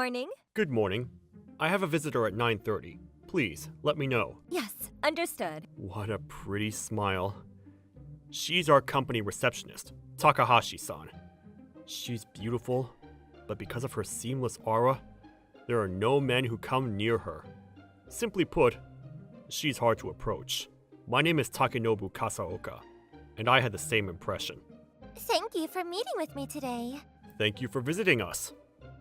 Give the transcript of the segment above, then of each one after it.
morning. Good morning. I have a visitor at 9:30. Please, let me know. Yes, understood. What a pretty smile. She's our company receptionist, Takahashi-san. She's beautiful, but because of her seamless aura, there are no men who come near her. Simply put, she's hard to approach. My name is Takenobu Kasaoka, and I had the same impression. Thank you for meeting with me today. Thank you for visiting us.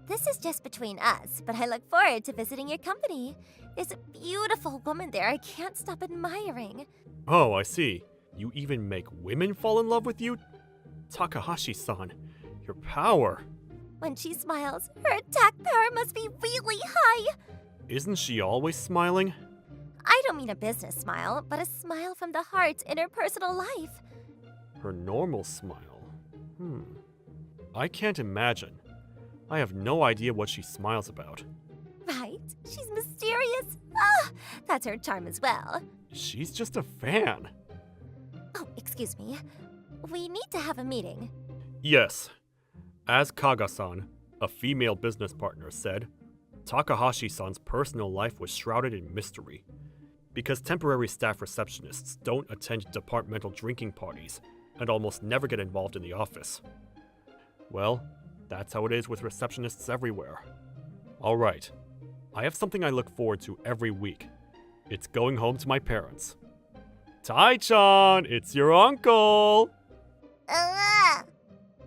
This is just between us, but I look forward to visiting your company. There's a beautiful woman there I can't stop admiring. Oh, I see. You even make women fall in love with you? Takahashi-san, your power. When she smiles, her attack power must be really high. Isn't she always smiling? I don't mean a business smile, but a smile from the heart in her personal life. Her normal smile? I can't imagine. I have no idea what she smiles about. Right? She's mysterious. Ah, that's her charm as well. She's just a fan. Oh, excuse me. We need to have a meeting. Yes. As Kaga-san, a female business partner, said, Takahashi-san's personal life was shrouded in mystery. Because temporary staff receptionists don't attend departmental drinking parties and almost never get involved in the office. Well, that's how it is with receptionists everywhere. Alright, I have something I look forward to every week. It's going home to my parents. Tai-chan, it's your uncle!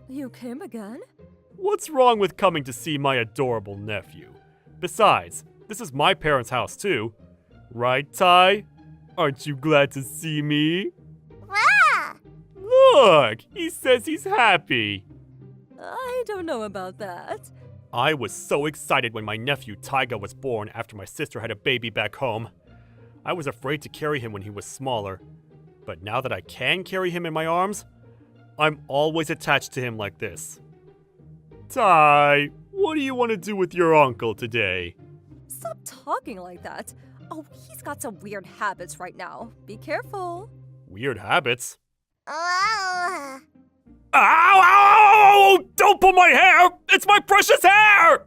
You came again? What's wrong with coming to see my adorable nephew? Besides, this is my parents' house too. Right, Tai? Aren't you glad to see me? Look, he says he's happy. I don't know about that. I was so excited when my nephew Taiga was born after my sister had a baby back home. I was afraid to carry him when he was smaller, but now that I can carry him in my arms, I'm always attached to him like this. Tai, what do you want to do with your uncle today? Stop talking like that. Oh, he's got some weird habits right now. Be careful. Weird habits? Ow! Don't pull my hair! It's my precious hair!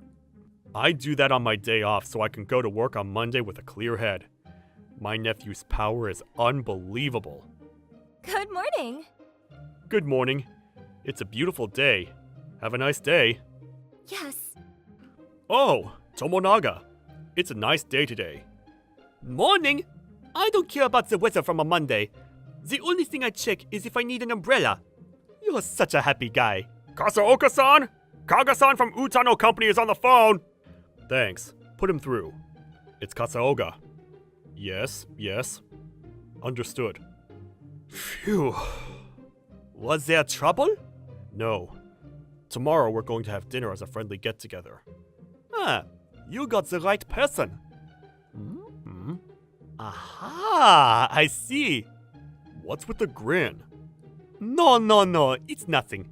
I do that on my day off so I can go to work on Monday with a clear head. My nephew's power is unbelievable. Good morning. Good morning. It's a beautiful day. Have a nice day. Yes. Oh, Tomonaga. It's a nice day today. Morning! I don't care about the weather from a Monday. The only thing I check is if I need an umbrella. You're such a happy guy. Kasaoka-san! Kaga-san from Utano Company is on the phone! Thanks. Put him through. It's Kasaoka. Yes. Understood. Phew. Was there trouble? No. Tomorrow we're going to have dinner as a friendly get-together. Ah, you got the right person. Aha, I see. What's with the grin? No, it's nothing.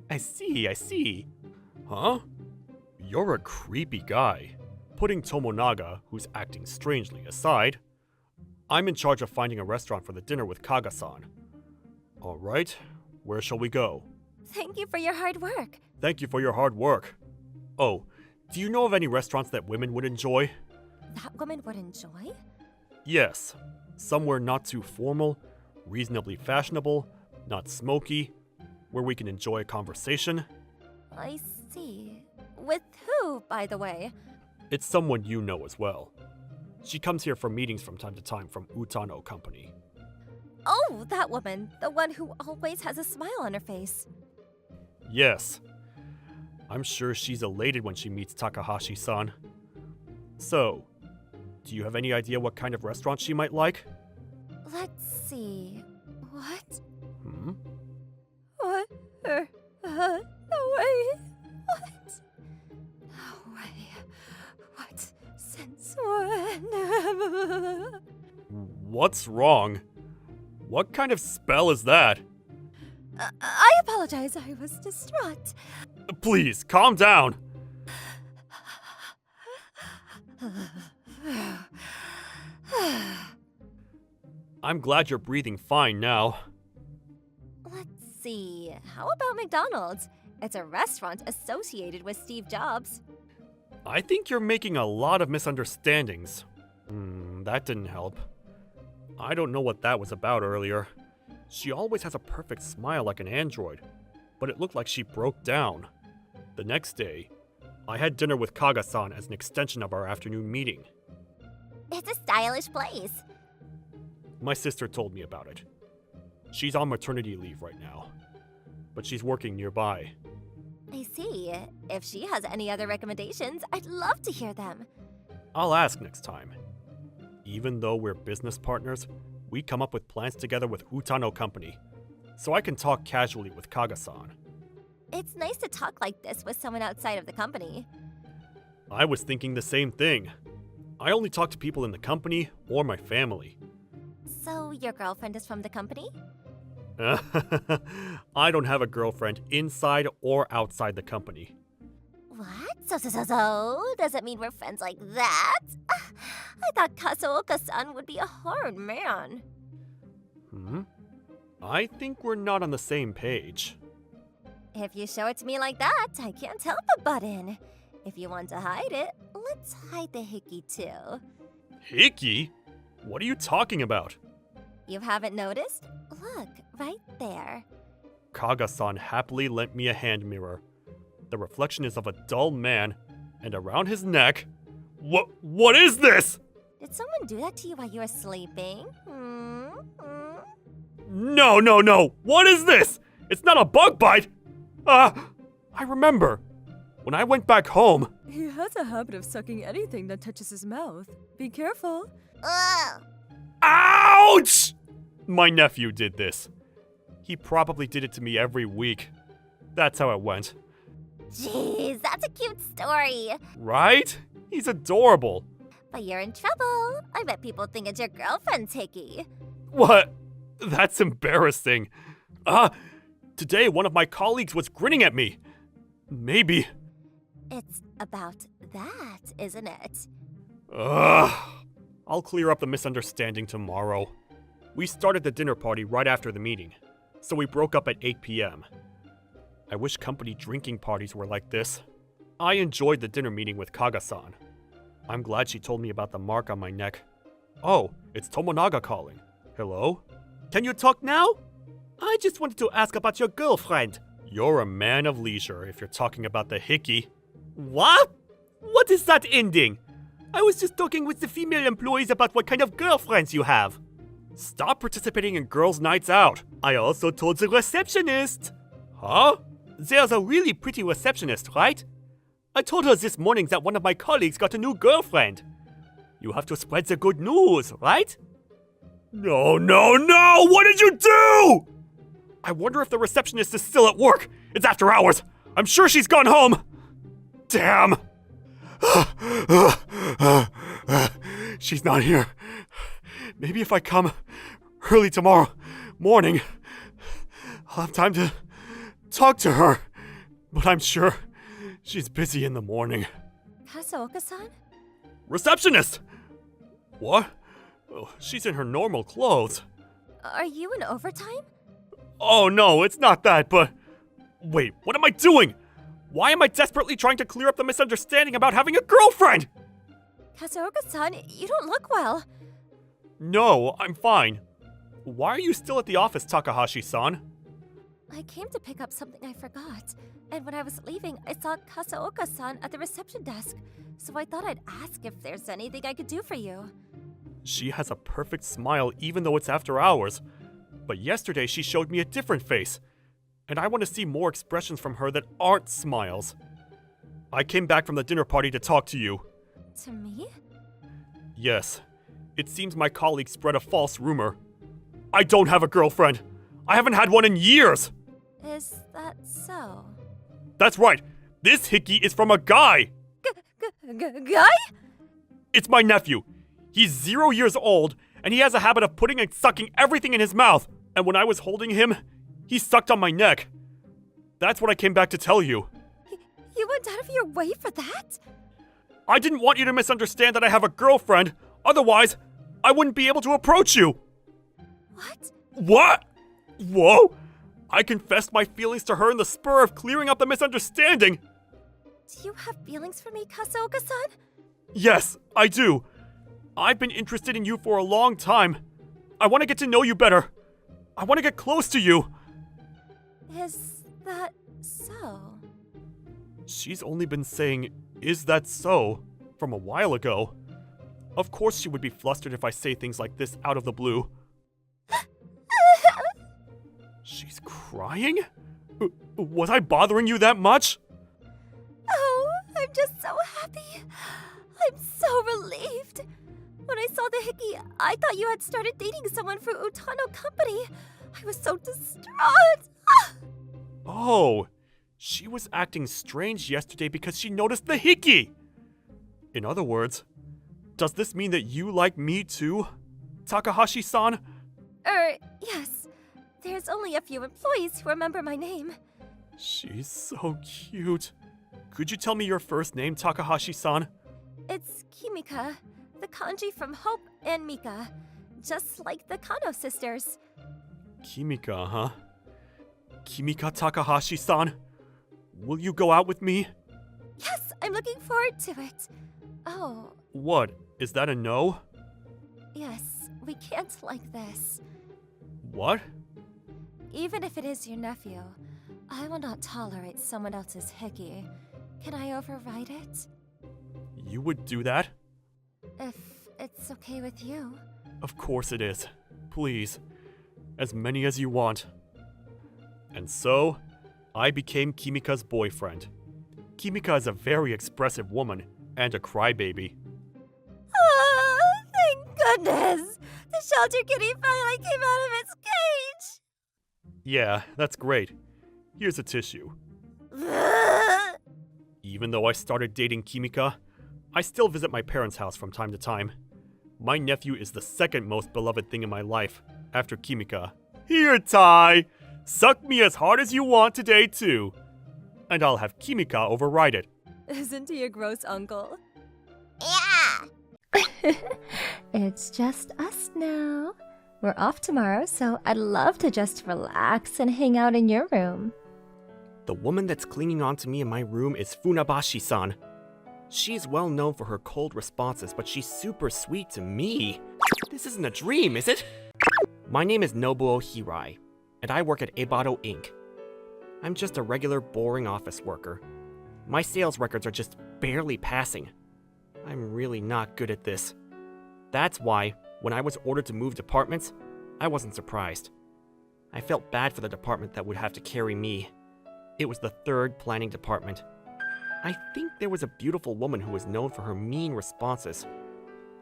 I see. Huh? You're a creepy guy. Putting Tomonaga, who's acting strangely, aside, I'm in charge of finding a restaurant for the dinner with Kaga-san. Alright, where shall we go? Thank you for your hard work. Thank you for your hard work. Oh, do you know of any restaurants that women would enjoy? That woman would enjoy? Yes. Somewhere not too formal, reasonably fashionable, not smoky, where we can enjoy a conversation. I see. With who, by the way? It's someone you know as well. She comes here for meetings from time to time from Utano Company. Oh, that woman. The one who always has a smile on her face. Yes. I'm sure she's elated when she meets Takahashi-san. So, do you have any idea what kind of restaurant she might like? Let's see. What? What? No way. What? No way. What? Since when? What's wrong? What kind of spell is that? I apologize. I was distraught. Please, calm down. I'm glad you're breathing fine now. Let's see. How about McDonald's? It's a restaurant associated with Steve Jobs. I think you're making a lot of misunderstandings. That didn't help. I don't know what that was about earlier. She always has a perfect smile like an android, but it looked like she broke down. The next day, I had dinner with Kaga-san as an extension of our afternoon meeting. It's a stylish place. My sister told me about it. She's on maternity leave right now, but she's working nearby. I see. If she has any other recommendations, I'd love to hear them. I'll ask next time. Even though we're business partners, we come up with plans together with Utano Company, so I can talk casually with Kaga-san. It's nice to talk like this with someone outside of the company. I was thinking the same thing. I only talk to people in the company or my family. So, your girlfriend is from the company? I don't have a girlfriend inside or outside the company. What? So? Does it mean we're friends like that? I thought Kazuoka-san would be a hard man. I think we're not on the same page. If you show it to me like that, I can't help but butt in. If you want to hide it, let's hide the hickey too. Hickey? What are you talking about? You haven't noticed? Look, right there. Kaga-san happily lent me a hand mirror. The reflection is of a dull man, and around his neck... What is this? Did someone do that to you while you were sleeping? No! What is this? It's not a bug bite! I remember. When I went back home... He has a habit of sucking anything that touches his mouth. Be careful. Ugh! Ouch! My nephew did this. He probably did it to me every week. That's how it went. Jeez, that's a cute story. Right? He's adorable. But you're in trouble. I bet people think it's your girlfriend's hickey. What? That's embarrassing. Today one of my colleagues was grinning at me. Maybe. It's about that, isn't it? I'll clear up the misunderstanding tomorrow. We started the dinner party right after the meeting, so we broke up at 8 p.m. I wish company drinking parties were like this. I enjoyed the dinner meeting with Kaga-san. I'm glad she told me about the mark on my neck. Oh, it's Tomonaga calling. Hello? Can you talk now? I just wanted to ask about your girlfriend. You're a man of leisure if you're talking about the hickey. What? What is that ending? I was just talking with the female employees about what kind of girlfriends you have. Stop participating in girls' nights out. I also told the receptionist. Huh? There's a really pretty receptionist, right? I told her this morning that one of my colleagues got a new girlfriend. You have to spread the good news, right? No! What did you do? I wonder if the receptionist is still at work. It's after hours. I'm sure she's gone home. Damn. She's not here. Maybe if I come early tomorrow morning, I'll have time to talk to her. But I'm sure she's busy in the morning. Kazuoka-san? Receptionist! What? Oh, she's in her normal clothes. Are you in overtime? Oh no, it's not that, but... Wait, what am I doing? Why am I desperately trying to clear up the misunderstanding about having a girlfriend? Kazuoka-san, you don't look well. No, I'm fine. Why are you still at the office, Takahashi-san? I came to pick up something I forgot, and when I was leaving, I saw Kazuoka-san at the reception desk, so I thought I'd ask if there's anything I could do for you. She has a perfect smile even though it's after hours. But yesterday she showed me a different face, and I want to see more expressions from her that aren't smiles. I came back from the dinner party to talk to you. To me? Yes. It seems my colleague spread a false rumor. I don't have a girlfriend. I haven't had one in years. Is that so? That's right. This hickey is from a guy. Guy? It's my nephew. He's 0 years old, and he has a habit of putting and sucking everything in his mouth. And when I was holding him, he sucked on my neck. That's what I came back to tell you. You went out of your way for that? I didn't want you to misunderstand that I have a girlfriend. Otherwise, I wouldn't be able to approach you. What? What? Whoa! I confessed my feelings to her in the spur of clearing up the misunderstanding. Do you have feelings for me, Kasaoka-san? Yes, I do. I've been interested in you for a long time. I want to get to know you better. I want to get close to you. Is that so? She's only been saying, "Is that so?" from a while ago. Of course she would be flustered if I say things like this out of the blue. She's crying? Was I bothering you that much? Oh, I'm just so happy. I'm so relieved. When I saw the hickey, I thought you had started dating someone for Utano Company. I was so distraught. Oh, she was acting strange yesterday because she noticed the hickey. In other words, does this mean that you like me too, Takahashi-san? Yes. There's only a few employees who remember my name. She's so cute. Could you tell me your first name, Takahashi-san? It's Kimika, the kanji from Hope and Mika, just like the Kano sisters. Kimika, huh? Kimika Takahashi-san? Will you go out with me? Yes, I'm looking forward to it. Oh, What? Is that a no? yes, we can't like this. What? Even if it is your nephew, I will not tolerate someone else's hickey. Can I override it? You would do that? If it's okay with you. Of course it is. Please. As many as you want. And so, I became Kimika's boyfriend. Kimika is a very expressive woman and a crybaby. Ah, thank goodness! The shelter kitty finally came out of its cage! Yeah, that's great. Here's a tissue. Even though I started dating Kimika, I still visit my parents' house from time to time. My nephew is the second most beloved thing in my life, after Kimika. Here, Tai! Suck me as hard as you want today, too. And I'll have Kimika override it. Isn't he a gross uncle? It's just us now. We're off tomorrow, so I'd love to just relax and hang out in your room. The woman that's clinging onto me in my room is Funabashi-san. She's well known for her cold responses, but she's super sweet to me. This isn't a dream, is it? My name is Nobuo Hirai, and I work at Ebado Inc. I'm just a regular, boring office worker. My sales records are just barely passing. I'm really not good at this. That's why, when I was ordered to move departments, I wasn't surprised. I felt bad for the department that would have to carry me. It was the third planning department. I think there was a beautiful woman who was known for her mean responses.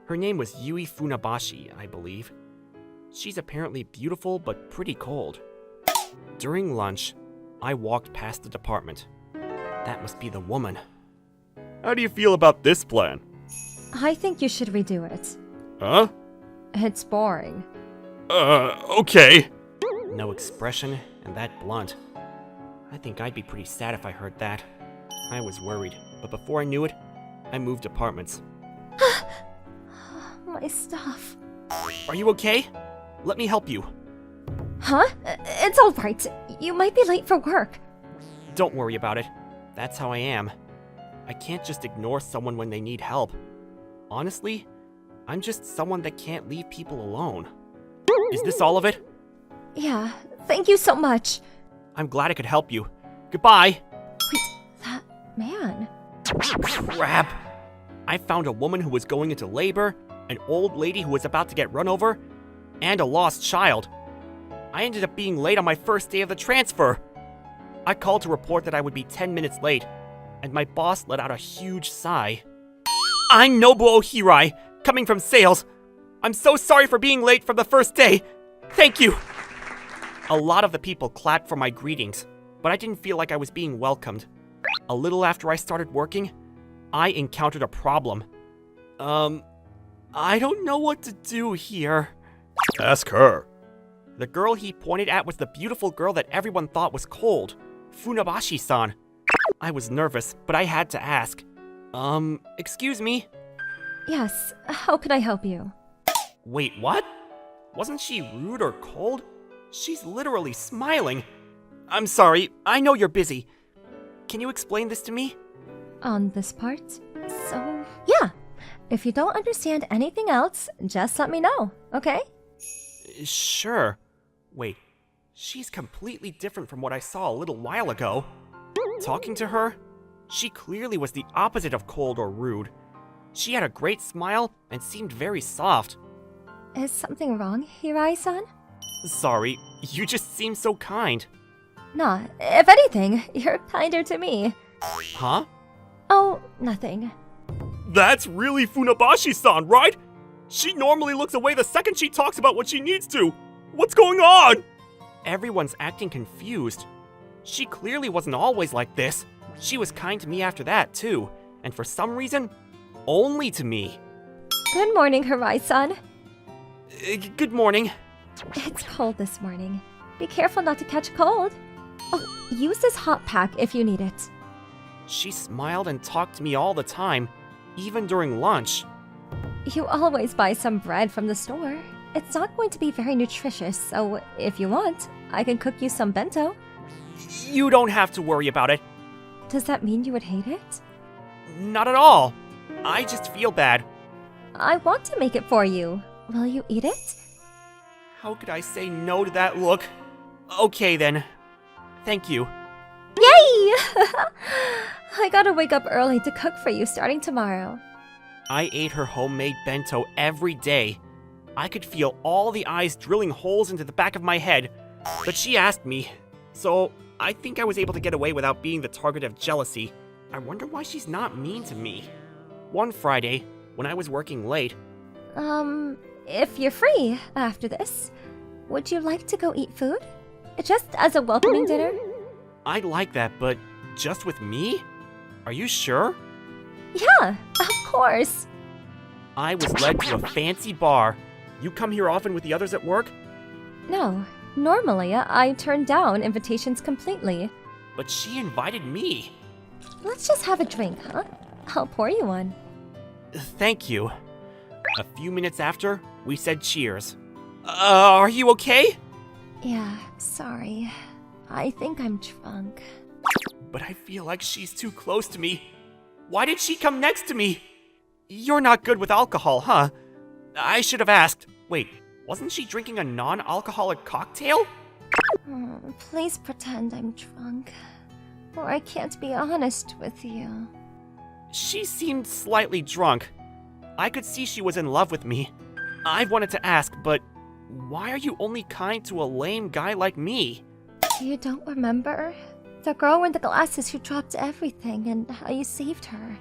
Her name was Yui Funabashi, I believe. She's apparently beautiful but pretty cold. During lunch, I walked past the department. That must be the woman. How do you feel about this plan? I think you should redo it. Huh? It's boring. Okay. No expression and that blunt. I think I'd be pretty sad if I heard that. I was worried, but before I knew it, I moved departments. My stuff. Are you okay? Let me help you. Huh? It's alright. You might be late for work. Don't worry about it. That's how I am. I can't just ignore someone when they need help. Honestly, I'm just someone that can't leave people alone. Is this all of it? Yeah, thank you so much. I'm glad I could help you. Goodbye! That man. Crap! I found a woman who was going into labor, an old lady who was about to get run over, and a lost child. I ended up being late on my first day of the transfer. I called to report that I would be 10 minutes late, and my boss let out a huge sigh. I'm Nobuo Hirai, coming from sales. I'm so sorry for being late from the first day. Thank you. A lot of the people clapped for my greetings, but I didn't feel like I was being welcomed. A little after I started working, I encountered a problem. I don't know what to do here. Ask her. The girl he pointed at was the beautiful girl that everyone thought was cold, Funabashi-san. I was nervous, but I had to ask. Excuse me? Yes, how can I help you? Wait, what? Wasn't she rude or cold? She's literally smiling. I'm sorry, I know you're busy. Can you explain this to me? On this part? So, yeah. If you don't understand anything else, just let me know, okay? Sure. Wait, she's completely different from what I saw a little while ago. Talking to her, she clearly was the opposite of cold or rude. She had a great smile and seemed very soft. Is something wrong, Hirai-san? Sorry, you just seem so kind. Nah, if anything, you're kinder to me. Huh? Oh, nothing. That's really Funabashi-san, right? She normally looks away the second she talks about what she needs to. What's going on? Everyone's acting confused. She clearly wasn't always like this. She was kind to me after that, too. And for some reason, only to me. Good morning, Hirai-san. Good morning. It's cold this morning. Be careful not to catch a cold. Oh, use this hot pack if you need it. She smiled and talked to me all the time, even during lunch. You always buy some bread from the store. It's not going to be very nutritious, so if you want, I can cook you some bento. You don't have to worry about it. Does that mean you would hate it? Not at all. I just feel bad. I want to make it for you. Will you eat it? How could I say no to that look? Okay then. Thank you. Yay! I gotta wake up early to cook for you starting tomorrow. I ate her homemade bento every day. I could feel all the eyes drilling holes into the back of my head, but she asked me, so I think I was able to get away without being the target of jealousy. I wonder why she's not mean to me. One Friday, when I was working late, If you're free after this, would you like to go eat food? Just as a welcoming dinner? I'd like that, but just with me? Are you sure? Yeah, of course. I was led to a fancy bar. You come here often with the others at work? No, normally I turn down invitations completely. But she invited me. Let's just have a drink, huh? I'll pour you one. Thank you. A few minutes after, we said cheers. Are you okay? Yeah, sorry. I think I'm drunk. But I feel like she's too close to me. Why did she come next to me? You're not good with alcohol, huh? I should have asked. Wait, wasn't she drinking a non-alcoholic cocktail? Please pretend I'm drunk. Or I can't be honest with you. She seemed slightly drunk. I could see she was in love with me. I wanted to ask, but why are you only kind to a lame guy like me? You don't remember? The girl with the glasses who dropped everything and how you saved her.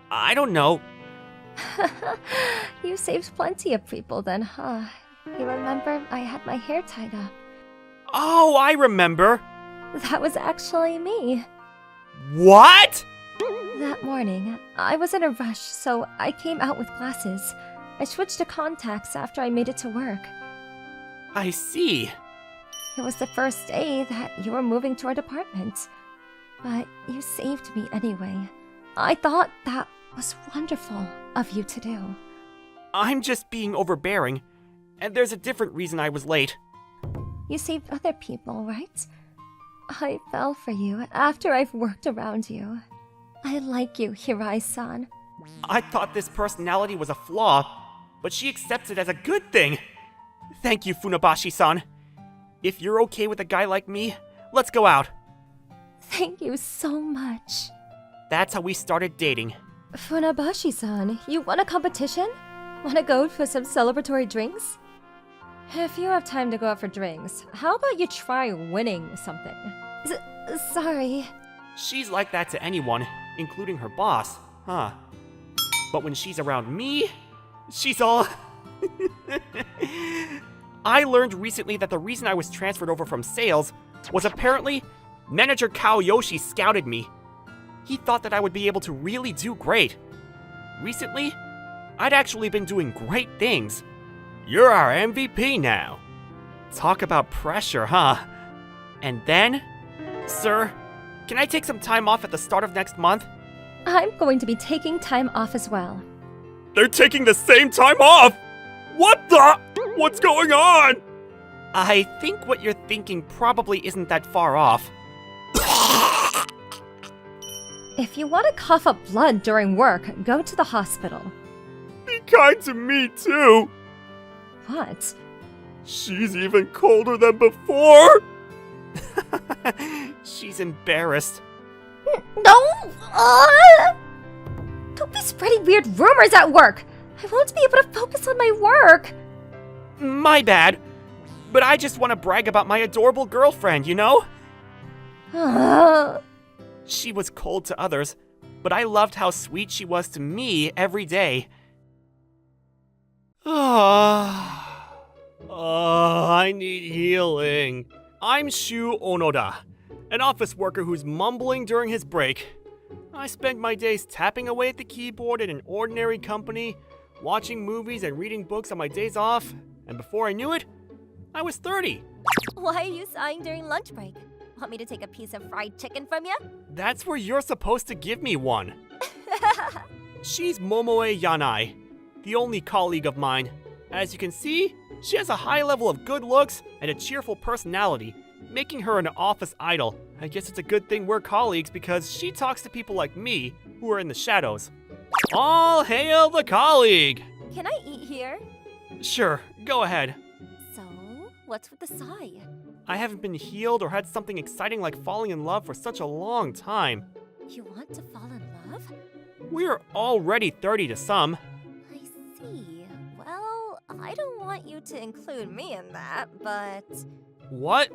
I don't know. You saved plenty of people then, huh? You remember I had my hair tied up. Oh, I remember. That was actually me. What? That morning, I was in a rush, so I came out with glasses. I switched to contacts after I made it to work. I see. It was the first day that you were moving to our department. But you saved me anyway. I thought that was wonderful of you to do. I'm just being overbearing, and there's a different reason I was late. You saved other people, right? I fell for you after I've worked around you. I like you, Hirai-san. I thought this personality was a flaw, but she accepts it as a good thing. Thank you, Funabashi-san. If you're okay with a guy like me, let's go out. Thank you so much. That's how we started dating. Funabashi-san, you won a competition? Wanna go for some celebratory drinks? If you have time to go out for drinks, how about you try winning something? Sorry. She's like that to anyone, including her boss, huh? But when she's around me, she's all... I learned recently that the reason I was transferred over from sales was apparently Manager Kaoyoshi scouted me. He thought that I would be able to really do great. Recently, I'd actually been doing great things. You're our MVP now. Talk about pressure, huh? And then, sir, can I take some time off at the start of next month? I'm going to be taking time off as well. They're taking the same time off! What the? What's going on? I think what you're thinking probably isn't that far off. If you want to cough up blood during work, go to the hospital. Be kind to me, too! What? She's even colder than before! She's embarrassed. No! Don't be spreading weird rumors at work! I won't be able to focus on my work! My bad. But I just want to brag about my adorable girlfriend, you know? She was cold to others, but I loved how sweet she was to me every day. I need healing. I'm Shu Onoda, an office worker who's mumbling during his break. I spent my days tapping away at the keyboard in an ordinary company, watching movies and reading books on my days off, and before I knew it, I was 30. Why are you sighing during lunch break? Want me to take a piece of fried chicken from you? That's where you're supposed to give me one. She's Momoe Yanai, the only colleague of mine. As you can see, she has a high level of good looks and a cheerful personality, making her an office idol. I guess it's a good thing we're colleagues because she talks to people like me, who are in the shadows. All hail the colleague! Can I eat here? Sure, go ahead. So, what's with the sigh? I haven't been healed or had something exciting like falling in love for such a long time. You want to fall in love? We're already 30 to some. I see. Well, I don't want you to include me in that, but... What?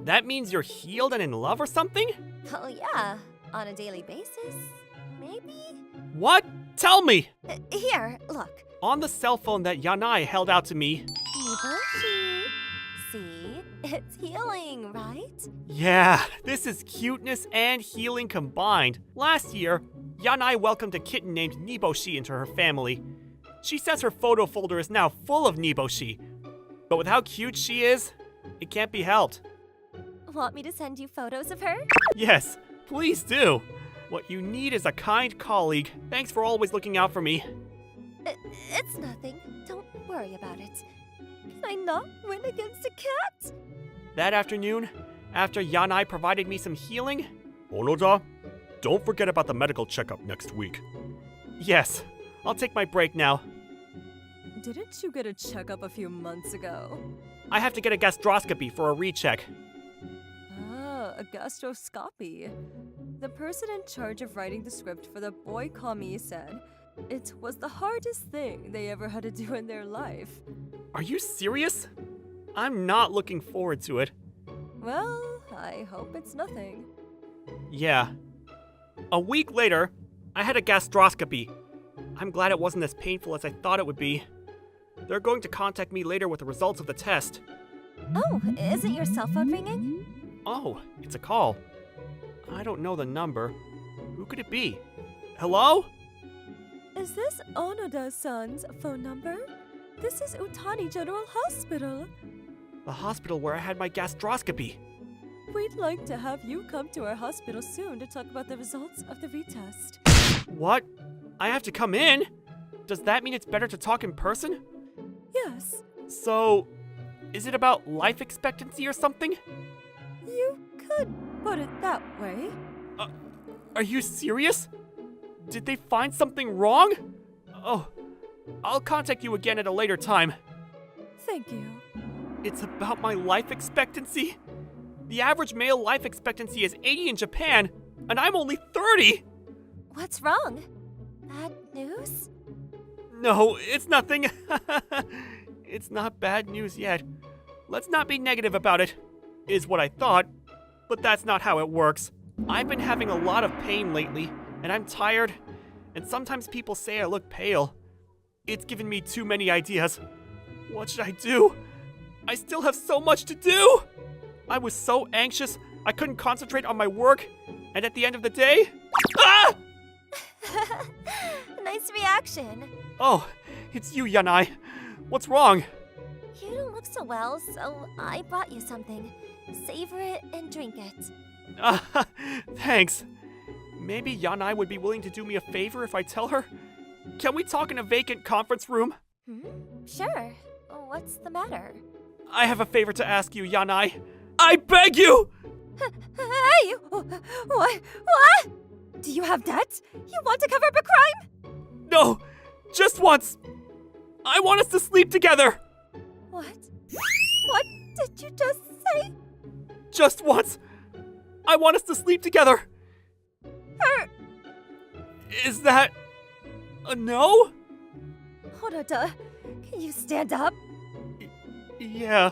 That means you're healed and in love or something? Oh yeah, on a daily basis, maybe? What? Tell me! Here, look. On the cell phone that Yanai held out to me. Niboshi. See? It's healing, right? Yeah, this is cuteness and healing combined. Last year, Yanai welcomed a kitten named Niboshi into her family. She says her photo folder is now full of Niboshi. But with how cute she is, it can't be helped. Want me to send you photos of her? Yes, please do. What you need is a kind colleague. Thanks for always looking out for me. It's nothing. Don't worry about it. Can I not win against a cat? That afternoon, after Yanai provided me some healing... Onoda, don't forget about the medical checkup next week. Yes, I'll take my break now. Didn't you get a checkup a few months ago? I have to get a gastroscopy for a recheck. Ah, a gastroscopy. The person in charge of writing the script for the boy Kami said it was the hardest thing they ever had to do in their life. Are you serious? I'm not looking forward to it. Well, I hope it's nothing. Yeah. A week later, I had a gastroscopy. I'm glad it wasn't as painful as I thought it would be. They're going to contact me later with the results of the test. Oh, isn't your cell phone ringing? Oh, it's a call. I don't know the number. Who could it be? Hello? Is this Onoda-san's phone number? This is Utani General Hospital. The hospital where I had my gastroscopy. We'd like to have you come to our hospital soon to talk about the results of the retest. What? I have to come in? Does that mean it's better to talk in person? Yes, So, is it about life expectancy or something? you could put it that way. Are you serious? Did they find something wrong? Oh, I'll contact you again at a later time. Thank you. It's about my life expectancy? The average male life expectancy is 80 in Japan, and I'm only 30! What's wrong? Bad news? No, it's nothing. It's not bad news yet. Let's not be negative about it, is what I thought, but that's not how it works. I've been having a lot of pain lately, and I'm tired, and sometimes people say I look pale. It's given me too many ideas. What should I do? I still have so much to do! I was so anxious, I couldn't concentrate on my work, and at the end of the day... Ah! Nice reaction. Oh, it's you, Yanai. What's wrong? You don't look so well, so I brought you something. Savor it and drink it. Thanks. Maybe Yanai would be willing to do me a favor if I tell her? Can we talk in a vacant conference room? Sure. What's the matter? I have a favor to ask you, Yanai. I beg you! Hey! What? Do you have debt? You want to cover up a crime? No! Just once! I want us to sleep together! What? What did you just say? Just once! I want us to sleep together! Is that a no? Onoda, can you stand up? Yeah.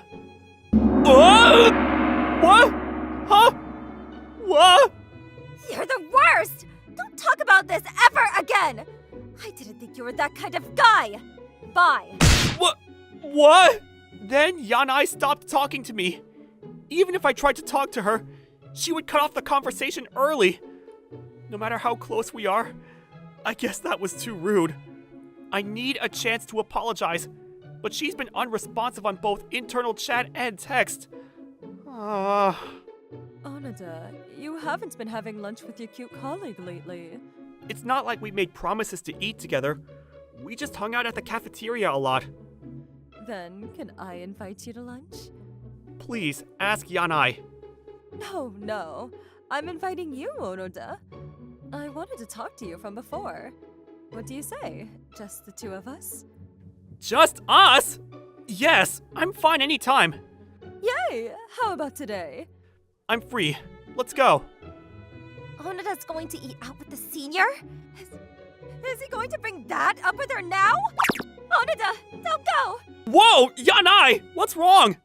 Oh! What? Huh? What? You're the worst! Don't talk about this ever again! I didn't think you were that kind of guy! Bye! What? Then Yanai stopped talking to me. Even if I tried to talk to her, she would cut off the conversation early. No matter how close we are, I guess that was too rude. I need a chance to apologize, but she's been unresponsive on both internal chat and text. Onoda, you haven't been having lunch with your cute colleague lately. It's not like we made promises to eat together. We just hung out at the cafeteria a lot. Then, can I invite you to lunch? Please, ask Yanai. No. I'm inviting you, Onoda. I wanted to talk to you from before. What do you say? Just the two of us? Just us? Yes, I'm fine anytime. Yay! How about today? I'm free. Let's go. Onoda's going to eat out with the senior? Is he going to bring that up with her now? Onoda, don't go! Whoa, Yanai! What's wrong?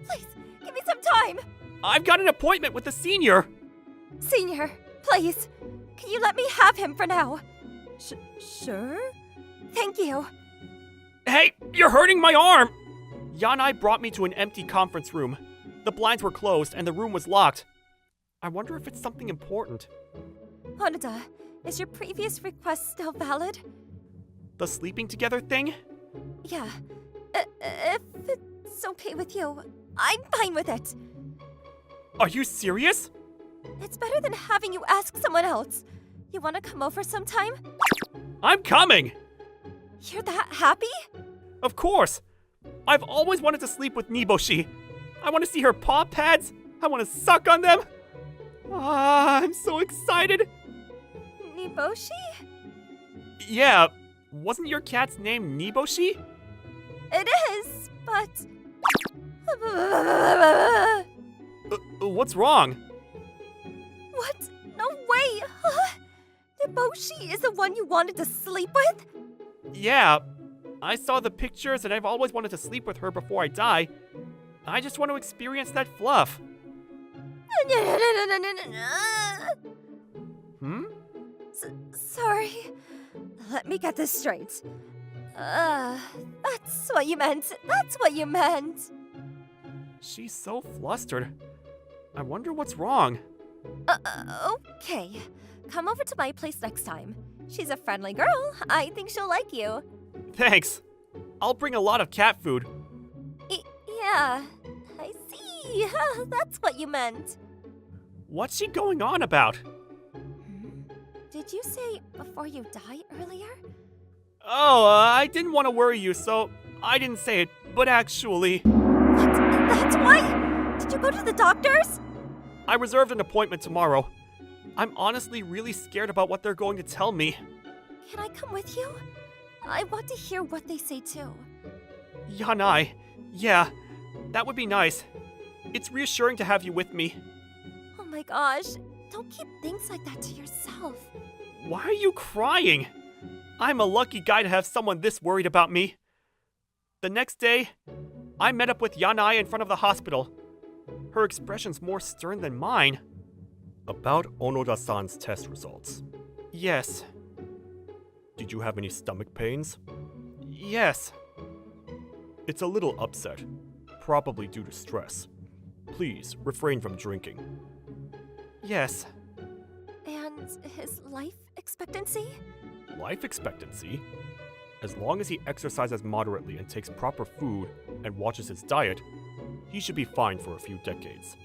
Please, give me some time! I've got an appointment with the senior. Senior, please, can you let me have him for now? Sure? Thank you. Hey, you're hurting my arm! Yanai brought me to an empty conference room. The blinds were closed and the room was locked. I wonder if it's something important. Onoda, is your previous request still valid? The sleeping together thing? Yeah. If it's okay with you, I'm fine with it. Are you serious? It's better than having you ask someone else. You want to come over sometime? I'm coming! You're that happy? Of course! I've always wanted to sleep with Niboshi. I want to see her paw pads. I want to suck on them. I'm so excited. Niboshi? Yeah, wasn't your cat's name Niboshi? It is, but... What's wrong? What? No way! Huh? Niboshi is the one you wanted to sleep with? Yeah, I saw the pictures and I've always wanted to sleep with her before I die. I just want to experience that fluff. Hmm? Sorry. Let me get this straight. That's what you meant. That's what you meant. She's so flustered. I wonder what's wrong. Okay. Come over to my place next time. She's a friendly girl. I think she'll like you. Thanks. I'll bring a lot of cat food. Yeah, I see. That's what you meant. What's she going on about? Did you say before you die earlier? Oh, I didn't want to worry you, so I didn't say it, but actually... What? That's why? Did you go to the doctor's? I reserved an appointment tomorrow. I'm honestly really scared about what they're going to tell me. Can I come with you? I want to hear what they say too. Yanai, yeah, that would be nice. It's reassuring to have you with me. Oh my gosh, don't keep things like that to yourself. Why are you crying? I'm a lucky guy to have someone this worried about me. The next day, I met up with Yanai in front of the hospital. Her expression's more stern than mine. About Onoda-san's test results. Yes. Did you have any stomach pains? Yes. It's a little upset, probably due to stress. Please refrain from drinking. Yes. And his life expectancy? Life expectancy? As long as he exercises moderately and takes proper food and watches his diet, he should be fine for a few decades.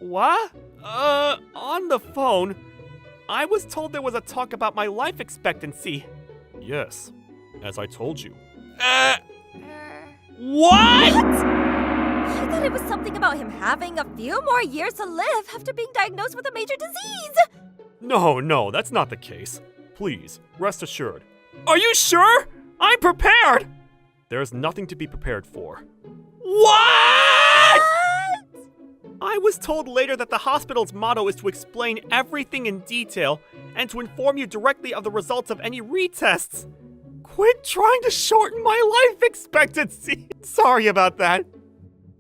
What? On the phone, I was told there was a talk about my life expectancy. Yes, as I told you. What? I thought it was something about him having a few more years to live after being diagnosed with a major disease. No, that's not the case. Please, rest assured. Are you sure? I'm prepared! There's nothing to be prepared for. What? I was told later that the hospital's motto is to explain everything in detail and to inform you directly of the results of any retests. Quit trying to shorten my life expectancy. Sorry about that.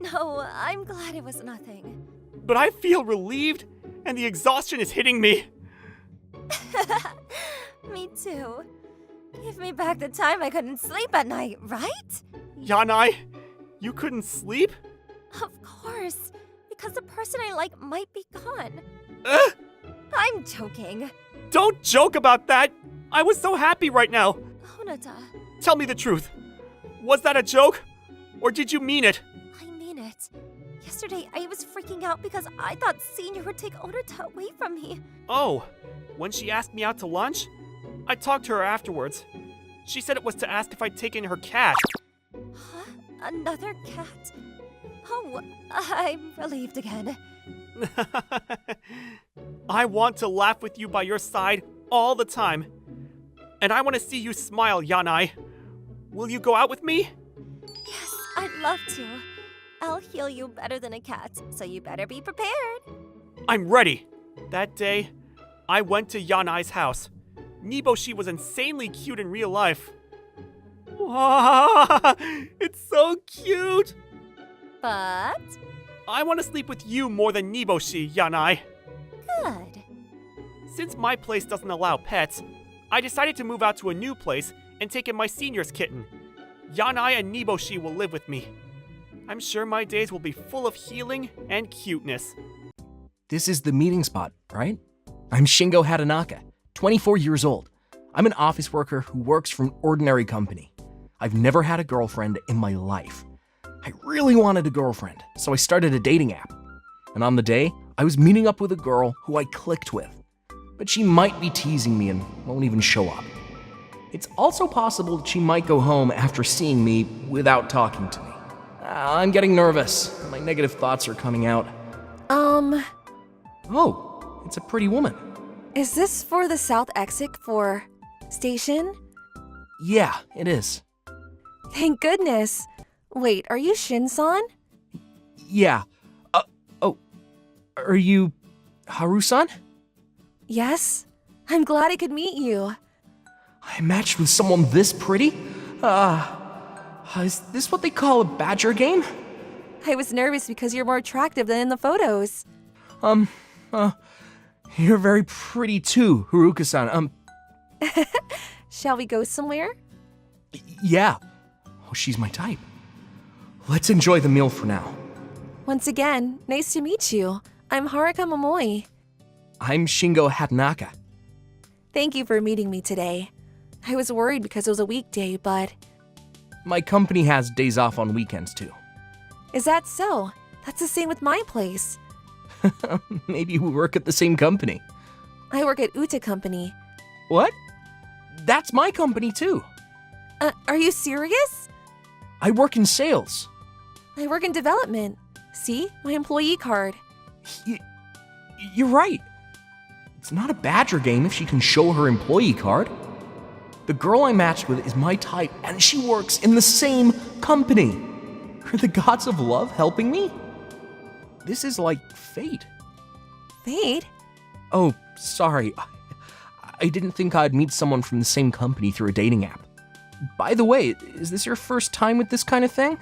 No, I'm glad it was nothing. But I feel relieved, and the exhaustion is hitting me. Me too. Give me back the time I couldn't sleep at night, right? Yanai, you couldn't sleep? Of course, because the person I like might be gone. Uh, I'm joking. don't joke about that. I was so happy right now. Honata, Tell me the truth. Was that a joke? Or did you mean it? I mean it. Yesterday, I was freaking out because I thought Senior would take Onata away from me. Oh, when she asked me out to lunch? I talked to her afterwards. She said it was to ask if I'd taken her cat. Huh? Another cat? Oh, I'm relieved again. I want to laugh with you by your side all the time. And I want to see you smile, Yanai. Will you go out with me? Yes, I'd love to. I'll heal you better than a cat, so you better be prepared. I'm ready. That day, I went to Yanai's house. Niboshi was insanely cute in real life. Wow, it's so cute. But I want to sleep with you more than Niboshi, Yanai. good. Since my place doesn't allow pets, I decided to move out to a new place and take in my senior's kitten. Yanai and Niboshi will live with me. I'm sure my days will be full of healing and cuteness. This is the meeting spot, right? I'm Shingo Hatanaka, 24 years old. I'm an office worker who works for an ordinary company. I've never had a girlfriend in my life. I really wanted a girlfriend, so I started a dating app. And on the day, I was meeting up with a girl who I clicked with. But she might be teasing me and won't even show up. It's also possible that she might go home after seeing me without talking to me. I'm getting nervous. My negative thoughts are coming out. Oh, it's a pretty woman. Is this for the south exit for station? Yeah, it is. Thank goodness. Wait, are you Shin-san? Yeah. Are you Haru-san? Yes. I'm glad I could meet you. I matched with someone this pretty? Is this what they call a badger game? I was nervous because you're more attractive than in the photos. You're very pretty too, Haruka-san. Shall we go somewhere? Yeah. Oh, she's my type. Let's enjoy the meal for now. Once again, nice to meet you. I'm Haruka Momoi. I'm Shingo Hatanaka. Thank you for meeting me today. I was worried because it was a weekday, but My company has days off on weekends too. is that so? That's the same with my place. Maybe we work at the same company. I work at Uta Company. What? That's my company too. Are you serious? I work in sales. I work in development. See? My employee card. You're right. It's not a badger game if she can show her employee card. The girl I matched with is my type, and she works in the same company. Are the gods of love helping me? This is like fate. Fate? Oh, sorry. I didn't think I'd meet someone from the same company through a dating app. By the way, is this your first time with this kind of thing?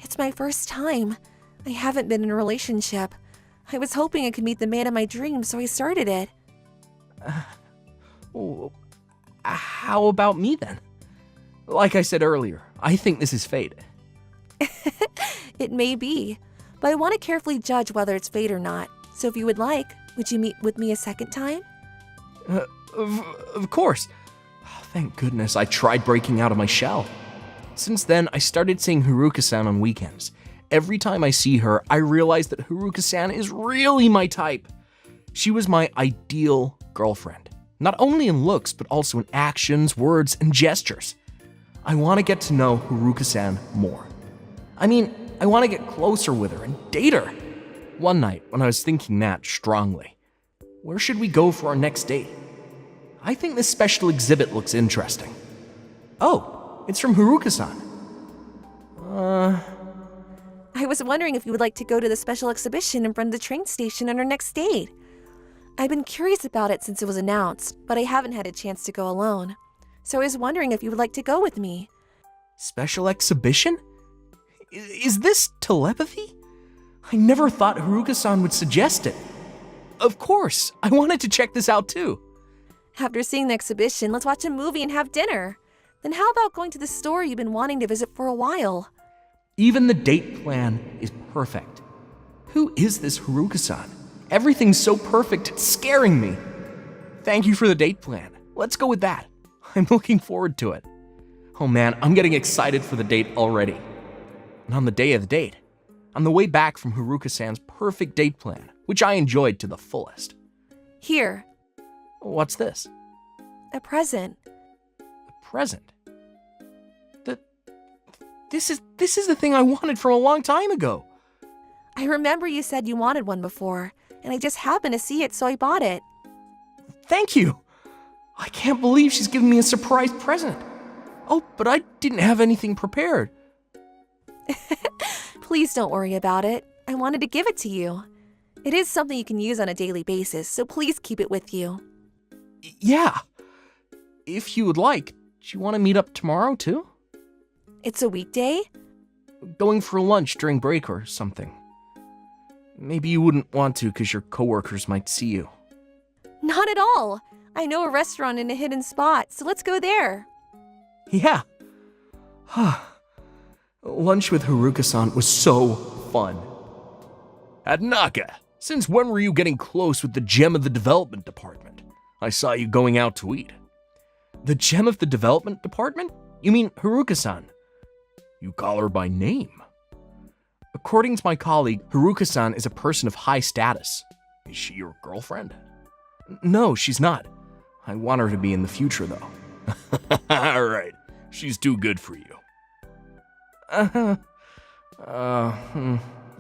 It's my first time. I haven't been in a relationship. I was hoping I could meet the man of my dreams, so I started it. How about me then? Like I said earlier, I think this is fate. It may be, but I want to carefully judge whether it's fate or not. So if you would like, would you meet with me a second time? Of course. Oh, thank goodness I tried breaking out of my shell. Since then, I started seeing Haruka-san on weekends. Every time I see her, I realize that Haruka-san is really my type. She was my ideal girlfriend, not only in looks, but also in actions, words, and gestures. I want to get to know Haruka-san more. I mean, I want to get closer with her and date her. One night, when I was thinking that strongly, Where should we go for our next date? I think this special exhibit looks interesting. Oh, it's from Haruka-san. I was wondering if you would like to go to the special exhibition in front of the train station on our next date. I've been curious about it since it was announced, but I haven't had a chance to go alone. So I was wondering if you would like to go with me. Special exhibition? Is this telepathy? I never thought Haruka-san would suggest it. Of course, I wanted to check this out too. After seeing the exhibition, let's watch a movie and have dinner. Then how about going to the store you've been wanting to visit for a while? Even the date plan is perfect. Who is this Haruka-san? Everything's so perfect, it's scaring me. Thank you for the date plan. Let's go with that. I'm looking forward to it. Oh man, I'm getting excited for the date already. And on the day of the date, on the way back from Haruka-san's perfect date plan, which I enjoyed to the fullest. Here, What's this? a present. A present? This is the thing I wanted from a long time ago. I remember you said you wanted one before, and I just happened to see it, so I bought it. Thank you. I can't believe she's giving me a surprise present. Oh, but I didn't have anything prepared. Please don't worry about it. I wanted to give it to you. It is something you can use on a daily basis, so please keep it with you. Yeah. If you would like, do you want to meet up tomorrow too? It's a weekday? Going for lunch during break or something. Maybe you wouldn't want to because your coworkers might see you. Not at all. I know a restaurant in a hidden spot, so let's go there. Yeah. Lunch with Haruka-san was so fun. Hatanaka, since when were you getting close with the gem of the development department? I saw you going out to eat. The gem of the development department? You mean Haruka-san? You call her by name. According to my colleague, Haruka-san is a person of high status. Is she your girlfriend? No, she's not. I want her to be in the future, though. Alright, she's too good for you.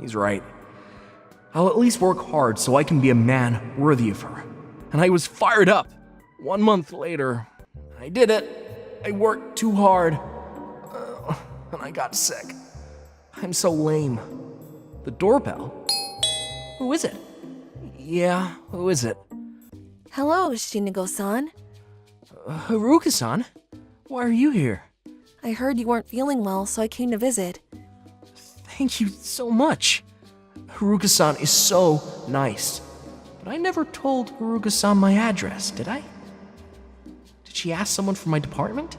He's right. I'll at least work hard so I can be a man worthy of her. And I was fired up. 1 month later, I did it. I worked too hard. And I got sick. I'm so lame. The doorbell? Who is it? Yeah, who is it? Hello, Shinigo-san. Haruka-san? Why are you here? I heard you weren't feeling well, so I came to visit. Thank you so much. Haruka-san is so nice. But I never told Haruka-san my address, did I? Did she ask someone from my department?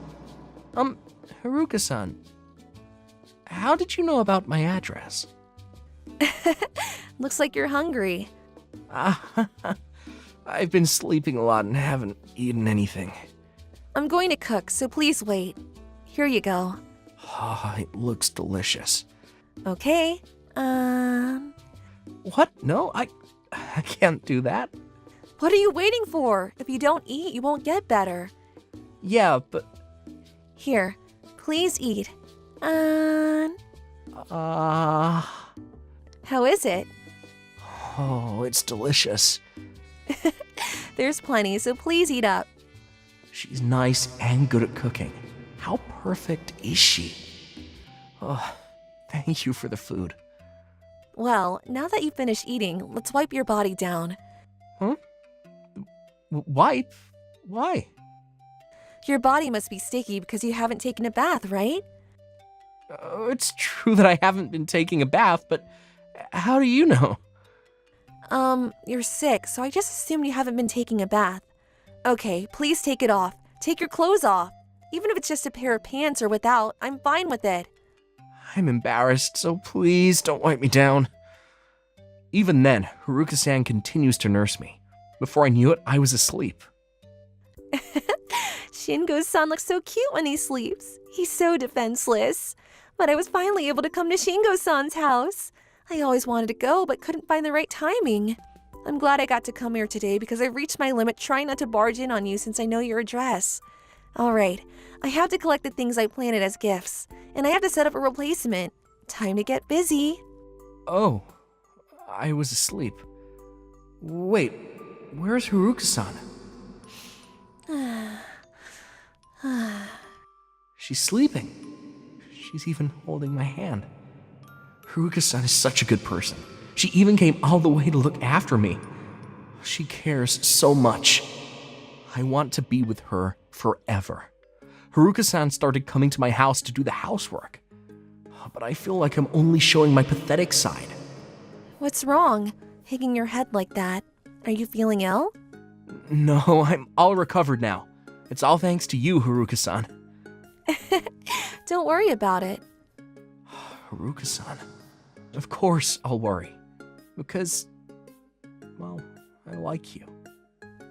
Haruka-san, how did you know about my address? Looks like you're hungry. I've been sleeping a lot and haven't eaten anything. I'm going to cook, so please wait. Here you go. It looks delicious. Okay, What? No, I can't do that. what are you waiting for? If you don't eat, you won't get better. Yeah, but... Here, please eat. How is it? Oh, it's delicious. There's plenty, so please eat up. She's nice and good at cooking. How perfect is she? Oh, thank you for the food. Well, now that you've finished eating, let's wipe your body down. Huh? Wipe? Why? Your body must be sticky because you haven't taken a bath, right? It's true that I haven't been taking a bath, but how do you know? You're sick, so I just assumed you haven't been taking a bath. Okay, please take it off. Take your clothes off. Even if it's just a pair of pants or without, I'm fine with it. I'm embarrassed, so please don't wipe me down. Even then, Haruka-san continues to nurse me. Before I knew it, I was asleep. Shingo-san looks so cute when he sleeps. He's so defenseless. But I was finally able to come to Shingo-san's house. I always wanted to go, but couldn't find the right timing. I'm glad I got to come here today because I've reached my limit trying not to barge in on you since I know your address. Alright, I have to collect the things I planted as gifts, and I have to set up a replacement. Time to get busy. Oh, I was asleep. Wait, Where's Haruka-san? She's sleeping. She's even holding my hand. Haruka-san is such a good person. She even came all the way to look after me. She cares so much. I want to be with her forever. Haruka-san started coming to my house to do the housework. But I feel like I'm only showing my pathetic side. What's wrong? Hanging your head like that. Are you feeling ill? No, I'm all recovered now. It's all thanks to you, Haruka-san. Don't worry about it. Haruka-san. Of course I'll worry. Because, well, I like you.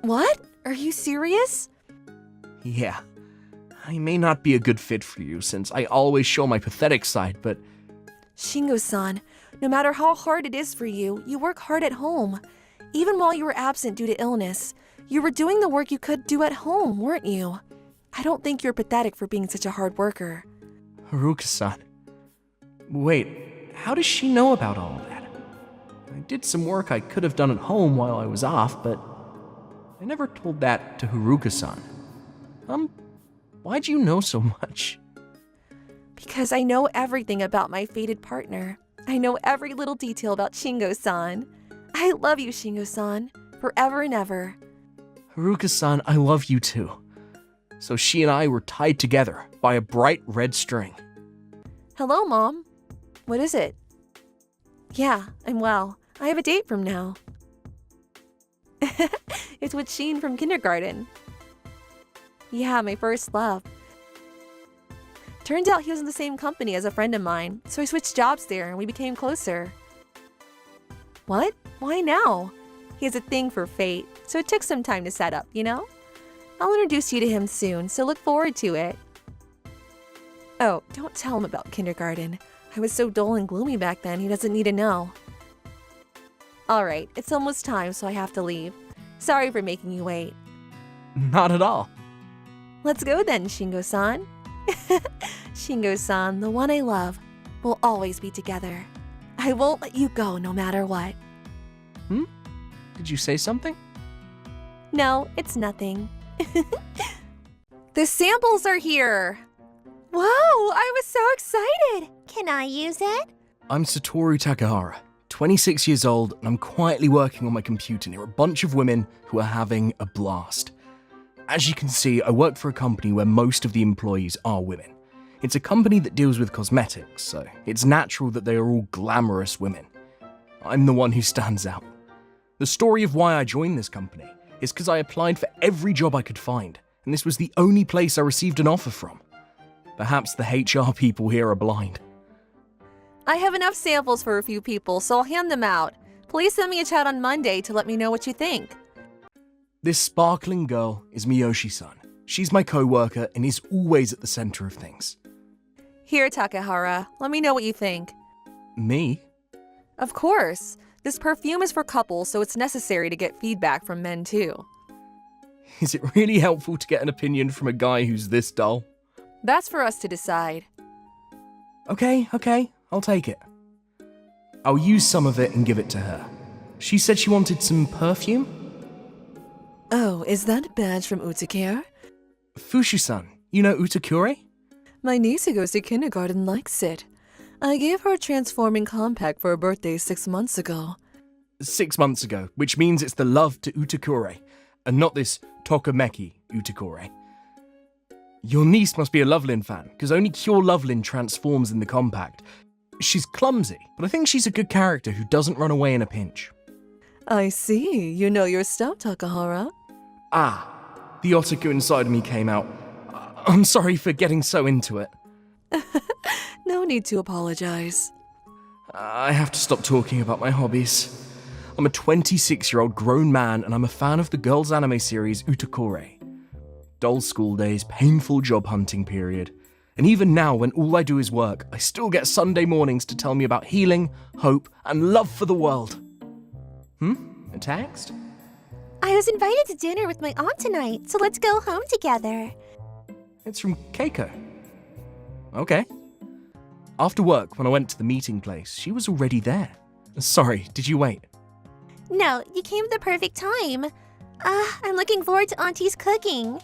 What? Are you serious? Yeah. I may not be a good fit for you since I always show my pathetic side, but... Shingo-san, no matter how hard it is for you, you work hard at home. Even while you were absent due to illness, you were doing the work you could do at home, weren't you? I don't think you're pathetic for being such a hard worker. Haruka-san. Wait, how does she know about all of that? I did some work I could have done at home while I was off, but I never told that to Haruka-san. Why'd you know so much? Because I know everything about my fated partner. I know every little detail about Shingo-san. I love you, Shingo-san, forever and ever. Haruka-san, I love you too. So she and I were tied together by a bright red string. Hello, Mom. What is it? Yeah, I'm well. I have a date from now. It's with Sheen from kindergarten. Yeah, my first love. Turns out he was in the same company as a friend of mine, so I switched jobs there and we became closer. What? Why now? He has a thing for fate, so it took some time to set up, you know? I'll introduce you to him soon, so look forward to it. Oh, don't tell him about kindergarten. I was so dull and gloomy back then, he doesn't need to know. Alright, it's almost time, so I have to leave. Sorry for making you wait. Not at all. Let's go then, Shingo-san. Shingo-san, the one I love, will always be together. I won't let you go no matter what. Did you say something? No, it's nothing. The samples are here! Whoa, I was so excited! Can I use it? I'm Satoru Takahara, 26 years old, and I'm quietly working on my computer near a bunch of women who are having a blast. As you can see, I work for a company where most of the employees are women. It's a company that deals with cosmetics, so it's natural that they are all glamorous women. I'm the one who stands out. The story of why I joined this company is because I applied for every job I could find, and this was the only place I received an offer from. Perhaps the HR people here are blind. I have enough samples for a few people, so I'll hand them out. Please send me a chat on Monday to let me know what you think. This sparkling girl is Miyoshi-san. She's my co-worker and is always at the center of things. Here, Takahara, let me know what you think. Me? Of course. This perfume is for couples, so it's necessary to get feedback from men too. Is it really helpful to get an opinion from a guy who's this dull? That's for us to decide. Okay, I'll take it. I'll use some of it and give it to her. She said she wanted some perfume? Oh, is that a badge from Utakure? Fushu-san, you know Utakure? My niece who goes to kindergarten likes it. I gave her a transforming compact for her birthday 6 months ago. 6 months ago, which means it's the love to Utakure, and not this Tokameki Utakure. Your niece must be a Lovelin fan, because only Cure Lovelin transforms in the compact. She's clumsy, but I think she's a good character who doesn't run away in a pinch. I see. You know your stuff, Takahara. The otaku inside of me came out. I'm sorry for getting so into it. No need to apologize. I have to stop talking about my hobbies. I'm a 26-year-old grown man, and I'm a fan of the girls' anime series Utakure. Dull school days, painful job hunting period. And even now, when all I do is work, I still get Sunday mornings to tell me about healing, hope, and love for the world. A text? I was invited to dinner with my aunt tonight, so let's go home together. It's from Keiko. Okay. After work, when I went to the meeting place, she was already there. Sorry, did you wait? No, you came at the perfect time. I'm looking forward to Auntie's cooking.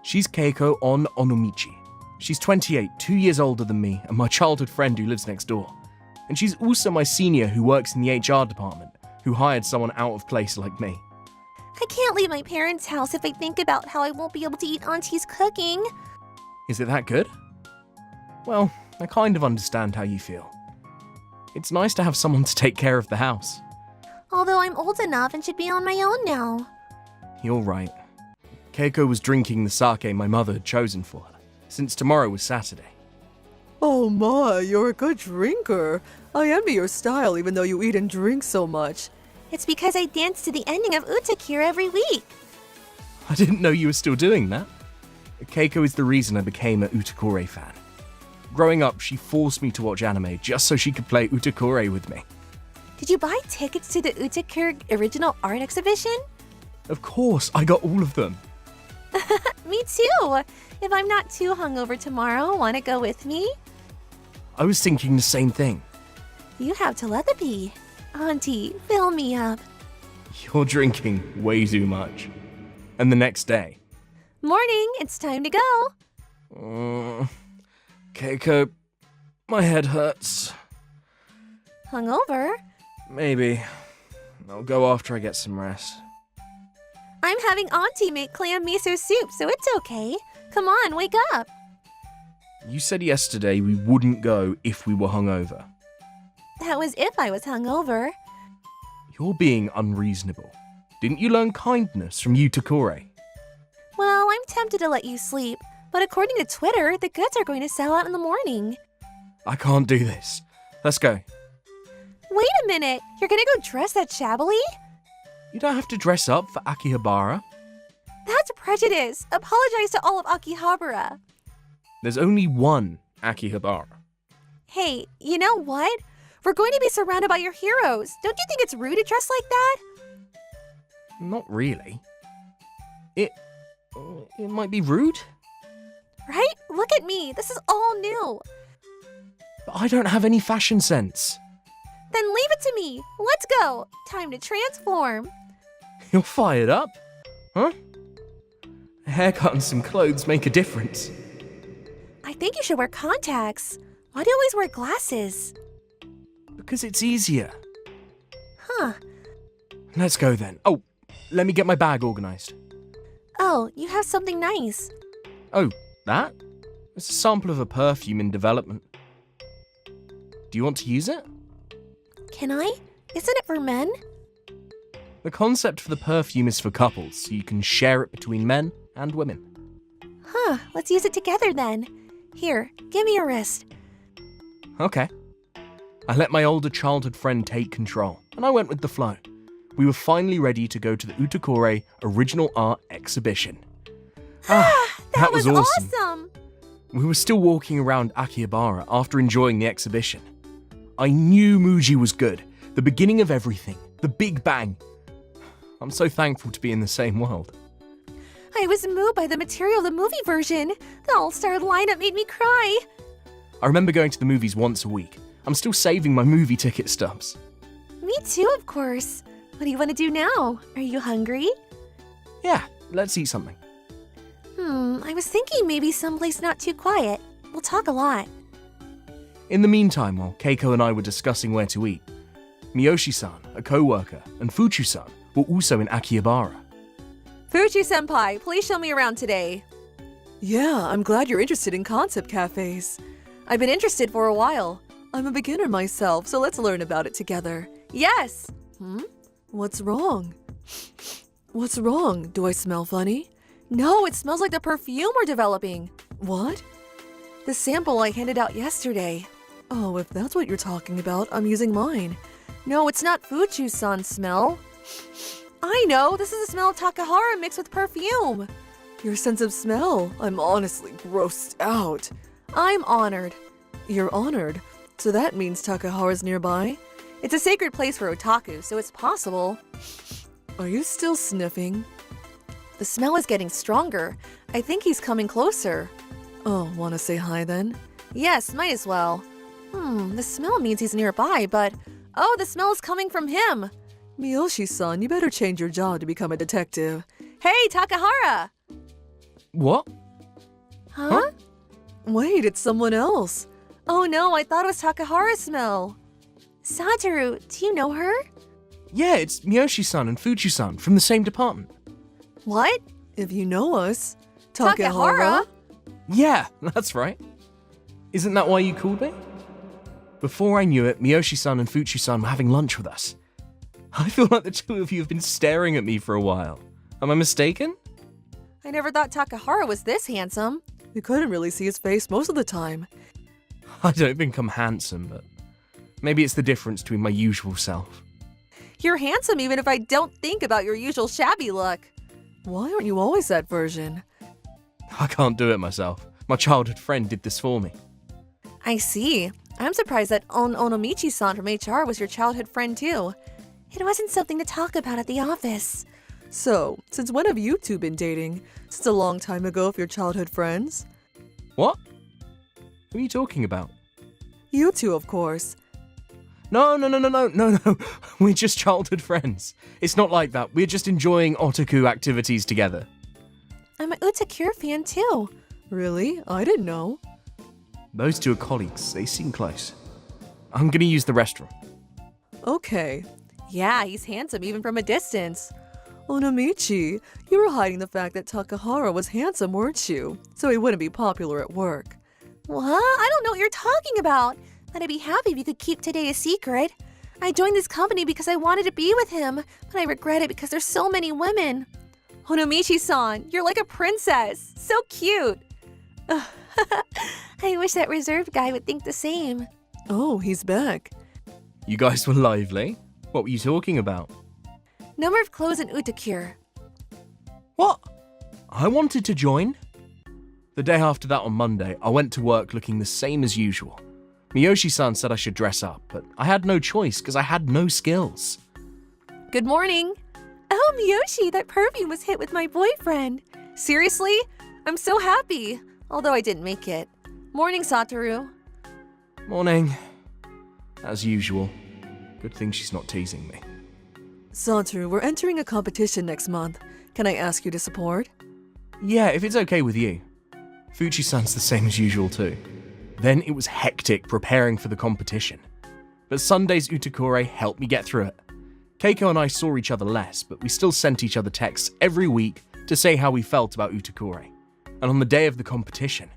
She's Keiko on Onomichi. She's 28, 2 years older than me, and my childhood friend who lives next door. And she's also my senior who works in the HR department, who hired someone out of place like me. I can't leave my parents' house if I think about how I won't be able to eat Auntie's cooking. Is it that good? Well, I kind of understand how you feel. It's nice to have someone to take care of the house. Although I'm old enough and should be on my own now. You're right. Keiko was drinking the sake my mother had chosen for her, since tomorrow was Saturday. Oh my, you're a good drinker. I envy your style even though you eat and drink so much. It's because I dance to the ending of Utakure every week. I didn't know you were still doing that. Keiko is the reason I became a Utakure fan. Growing up, she forced me to watch anime just so she could play Utakure with me. Did you buy tickets to the Utakure original art exhibition? Of course, I got all of them. Me too. If I'm not too hungover tomorrow, want to go with me? I was thinking the same thing. You have telepathy. Auntie, fill me up. You're drinking way too much. And the next day. Morning, it's time to go. Keiko, my head hurts. Hungover? Maybe. I'll go after I get some rest. I'm having Auntie make clam miso soup, so it's okay. Come on, wake up. You said yesterday we wouldn't go if we were hungover. That was if I was hungover. You're being unreasonable. Didn't you learn kindness from Utakure? Well, I'm tempted to let you sleep, but according to Twitter, the goods are going to sell out in the morning. I can't do this. Let's go. Wait a minute, you're gonna go dress that shabbily? You don't have to dress up for Akihabara. That's prejudice. Apologize to all of Akihabara. There's only one Akihabara. Hey, you know what? We're going to be surrounded by your heroes. Don't you think it's rude to dress like that? Not really. It might be rude, Right? Look at me. This is all new. but I don't have any fashion sense. Then leave it to me. Let's go. Time to transform. You're fired up? Huh? A haircut and some clothes make a difference. I think you should wear contacts. Why do you always wear glasses? Because it's easier. Huh. Let's go then. Oh, let me get my bag organized. Oh, you have something nice. Oh, that? It's a sample of a perfume in development. Do you want to use it? Can I? Isn't it for men? The concept for the perfume is for couples, so you can share it between men and women. Huh, let's use it together then. Here, give me your wrist. Okay. I let my older childhood friend take control, and I went with the flow. We were finally ready to go to the Utakure Original Art Exhibition. That was awesome. awesome! We were still walking around Akihabara after enjoying the exhibition. I knew Muji was good, the beginning of everything, the Big Bang. I'm so thankful to be in the same world. I was moved by the material of the movie version. The all-star lineup made me cry. I remember going to the movies once a week. I'm still saving my movie ticket stubs. Me too, of course. What do you want to do now? Are you hungry? Yeah, let's eat something. I was thinking maybe someplace not too quiet. We'll talk a lot. In the meantime, while Keiko and I were discussing where to eat, Miyoshi-san, a co-worker, and Fuchu-san were also in Akihabara. Fuji-senpai, please show me around today. Yeah, I'm glad you're interested in concept cafes. I've been interested for a while. I'm a beginner myself, so let's learn about it together. Yes! What's wrong? What's wrong? Do I smell funny? No, it smells like the perfume we're developing. What? The sample I handed out yesterday. Oh, if that's what you're talking about, I'm using mine. No, it's not Fuchu-san's smell. I know, this is the smell of Takahara mixed with perfume. Your sense of smell. I'm honestly grossed out. I'm honored. You're honored. So that means Takahara's nearby? It's a sacred place for otaku, so it's possible. Are you still sniffing? The smell is getting stronger. I think he's coming closer. Oh, wanna say hi then? Yes, might as well. The smell means he's nearby, but... Oh, the smell is coming from him. Miyoshi-san, you better change your job to become a detective. Hey, Takahara! What? Huh? Wait, it's someone else. Oh no, I thought it was Takahara's smell. Satoru, do you know her? Yeah, it's Miyoshi-san and Fuchu-san from the same department. What? If you know us. Takahara? Yeah, that's right. Isn't that why you called me? Before I knew it, Miyoshi-san and Fuchu-san were having lunch with us. I feel like the two of you have been staring at me for a while. Am I mistaken? I never thought Takahara was this handsome. You couldn't really see his face most of the time. I don't think I'm handsome, but maybe it's the difference between my usual self. You're handsome even if I don't think about your usual shabby look. Why aren't you always that version? I can't do it myself. My childhood friend did this for me. I see. I'm surprised that Onomichi-san from HR was your childhood friend too. It wasn't something to talk about at the office. So, since when have you two been dating? Since a long time ago if you're childhood friends? What? Who are you talking about? You two, of course. No. We're just childhood friends. It's not like that. We're just enjoying otaku activities together. I'm a Utakure fan too. Really? I didn't know. Those two are colleagues. They seem close. I'm gonna use the restroom. Okay. Yeah, he's handsome even from a distance. Onomichi, you were hiding the fact that Takahara was handsome, weren't you? So he wouldn't be popular at work. What? I don't know what you're talking about. But I'd be happy if you could keep today a secret. I joined this company because I wanted to be with him, but I regret it because there's so many women. Onomichi-san, you're like a princess. So cute. I wish that reserved guy would think the same. Oh, he's back. You guys were lively. What were you talking about? Number of clothes in Utakure. What? I wanted to join. The day after that on Monday, I went to work looking the same as usual. Miyoshi-san said I should dress up, but I had no choice because I had no skills. Good morning. Oh, Miyoshi, that perfume was hit with my boyfriend. Seriously? I'm so happy. Although I didn't make it. Morning, Satoru. Morning. As usual. Good thing she's not teasing me. Satoru, we're entering a competition next month. Can I ask you to support? Yeah, if it's okay with you. Fuchi-san's the same as usual too. Then it was hectic preparing for the competition. But Sunday's Utakure helped me get through it. Keiko and I saw each other less, but we still sent each other texts every week to say how we felt about Utakure. And on the day of the competition...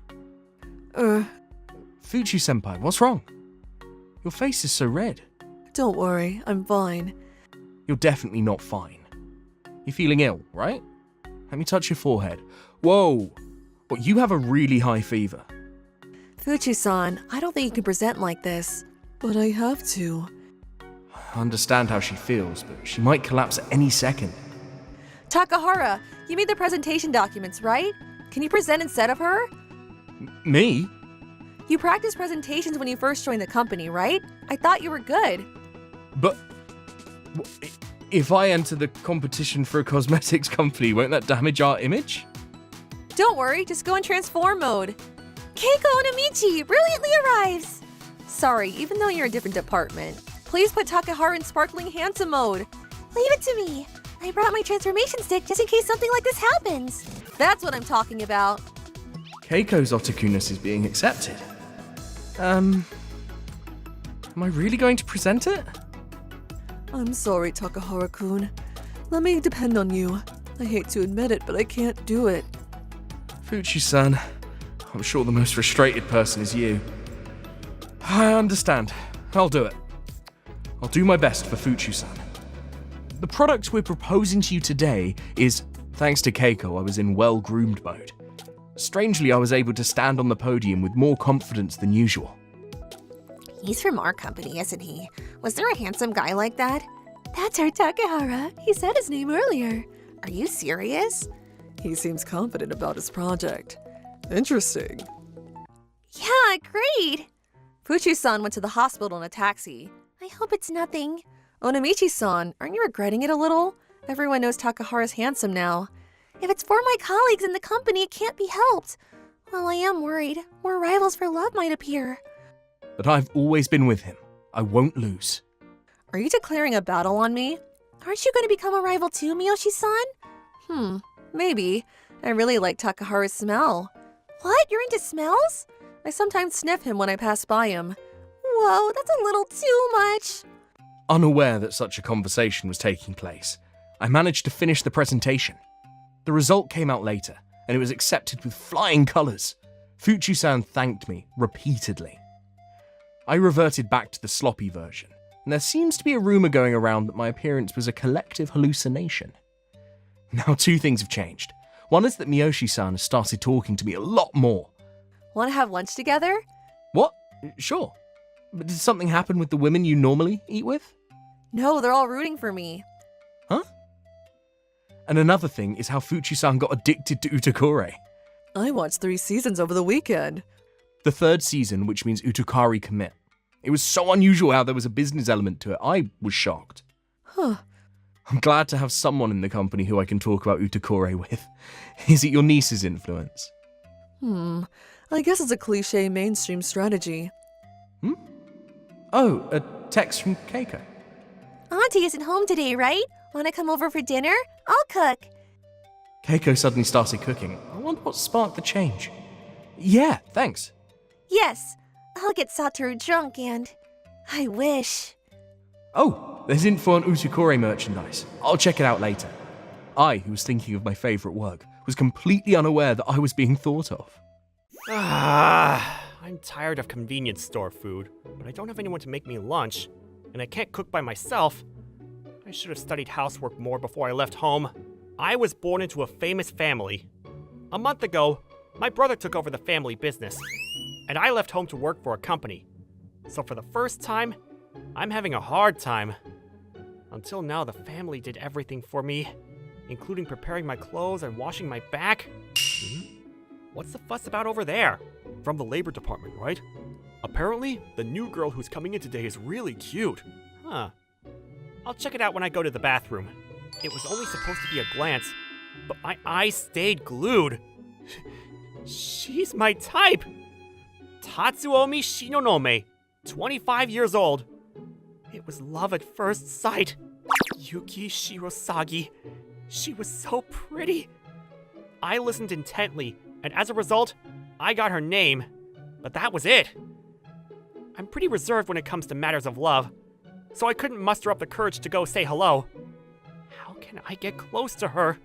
Fuchi-senpai, what's wrong? Your face is so red. Don't worry, I'm fine. You're definitely not fine. You're feeling ill, right? Let me touch your forehead. Whoa! What, you have a really high fever. Fuchi-san, I don't think you can present like this. But I have to. I understand how she feels, but she might collapse at any second. Takahara, you made the presentation documents, right? Can you present instead of her? Me? You practiced presentations when you first joined the company, right? I thought you were good. But... if I enter the competition for a cosmetics company, won't that damage our image? Don't worry, just go in transform mode. Keiko Onomichi brilliantly arrives! Sorry, even though you're a different department. Please put Takahara in sparkling handsome mode. Leave it to me. I brought my transformation stick just in case something like this happens. That's what I'm talking about. Keiko's otaku-ness is being accepted. Am I really going to present it? I'm sorry, Takahara-kun. Let me depend on you. I hate to admit it, but I can't do it. Fuchi-san, I'm sure the most frustrated person is you. I understand. I'll do it. I'll do my best for Fuchi-san. The product we're proposing to you today is, thanks to Keiko, I was in well-groomed mode. Strangely, I was able to stand on the podium with more confidence than usual. He's from our company, isn't he? Was there a handsome guy like that? That's our Takahara. He said his name earlier. Are you serious? He seems confident about his project. Interesting. Yeah, great! Fuchi-san went to the hospital in a taxi. I hope it's nothing. Onomichi-san, aren't you regretting it a little? Everyone knows Takahara's handsome now. If it's for my colleagues in the company, it can't be helped. Well, I am worried. More rivals for love might appear. But I've always been with him. I won't lose. Are you declaring a battle on me? Aren't you going to become a rival too, Miyoshi-san? Maybe. I really like Takaharu's smell. What? You're into smells? I sometimes sniff him when I pass by him. Whoa, that's a little too much. Unaware that such a conversation was taking place, I managed to finish the presentation. The result came out later, and it was accepted with flying colours. Fuchi-san thanked me repeatedly. I reverted back to the sloppy version, and there seems to be a rumour going around that my appearance was a collective hallucination. Now 2 things have changed. One is that Miyoshi-san has started talking to me a lot more. Want to have lunch together? What? Sure. But did something happen with the women you normally eat with? No, they're all rooting for me. Huh? And another thing is how Fuchi-san got addicted to Utakore. I watched 3 seasons over the weekend. The 3rd season, which means Utakari commit. It was so unusual how there was a business element to it, I was shocked. Huh. I'm glad to have someone in the company who I can talk about Utakore with. Is it your niece's influence? I guess it's a cliche mainstream strategy. Oh, a text from Keiko. Auntie isn't home today, right? Want to come over for dinner? I'll cook. Keiko suddenly started cooking. I wonder what sparked the change. Yeah, thanks. Yes, I'll get Satoru drunk and... I wish. Oh, there's info on Utakore merchandise. I'll check it out later. I, who was thinking of my favourite work, was completely unaware that I was being thought of. I'm tired of convenience store food, but I don't have anyone to make me lunch, and I can't cook by myself. I should have studied housework more before I left home. I was born into a famous family. A month ago, my brother took over the family business, and I left home to work for a company. So for the first time, I'm having a hard time. Until now, the family did everything for me, including preparing my clothes and washing my back. What's the fuss about over there? From the labor department, right? Apparently, the new girl who's coming in today is really cute. Huh. I'll check it out when I go to the bathroom. It was only supposed to be a glance, but my eyes stayed glued. She's my type! Tatsuomi Shinonome, 25 years old. It was love at first sight. Yuki Shirosagi. She was so pretty. I listened intently, and as a result, I got her name. But that was it. I'm pretty reserved when it comes to matters of love, so I couldn't muster up the courage to go say hello. How can I get close to her?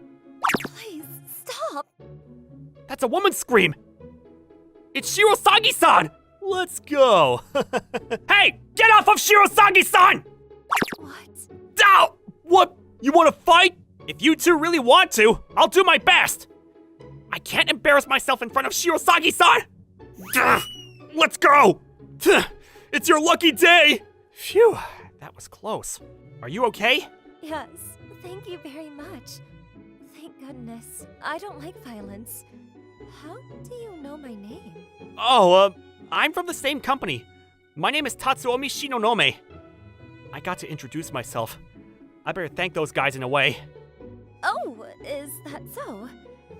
Please, stop. That's a woman's scream! It's Shirosagi-san! Let's go! Hey! Get off of Shirosagi-san! What? Ow! What? You want to fight? If you two really want to, I'll do my best! I can't embarrass myself in front of Shirosagi-san! Let's go! It's your lucky day! Phew, that was close. Are you okay? Yes, thank you very much. Thank goodness. I don't like violence. How do you know my name? Oh, I'm from the same company. My name is Tatsuomi Shinonome. I got to introduce myself. I better thank those guys in a way. Oh, is that so?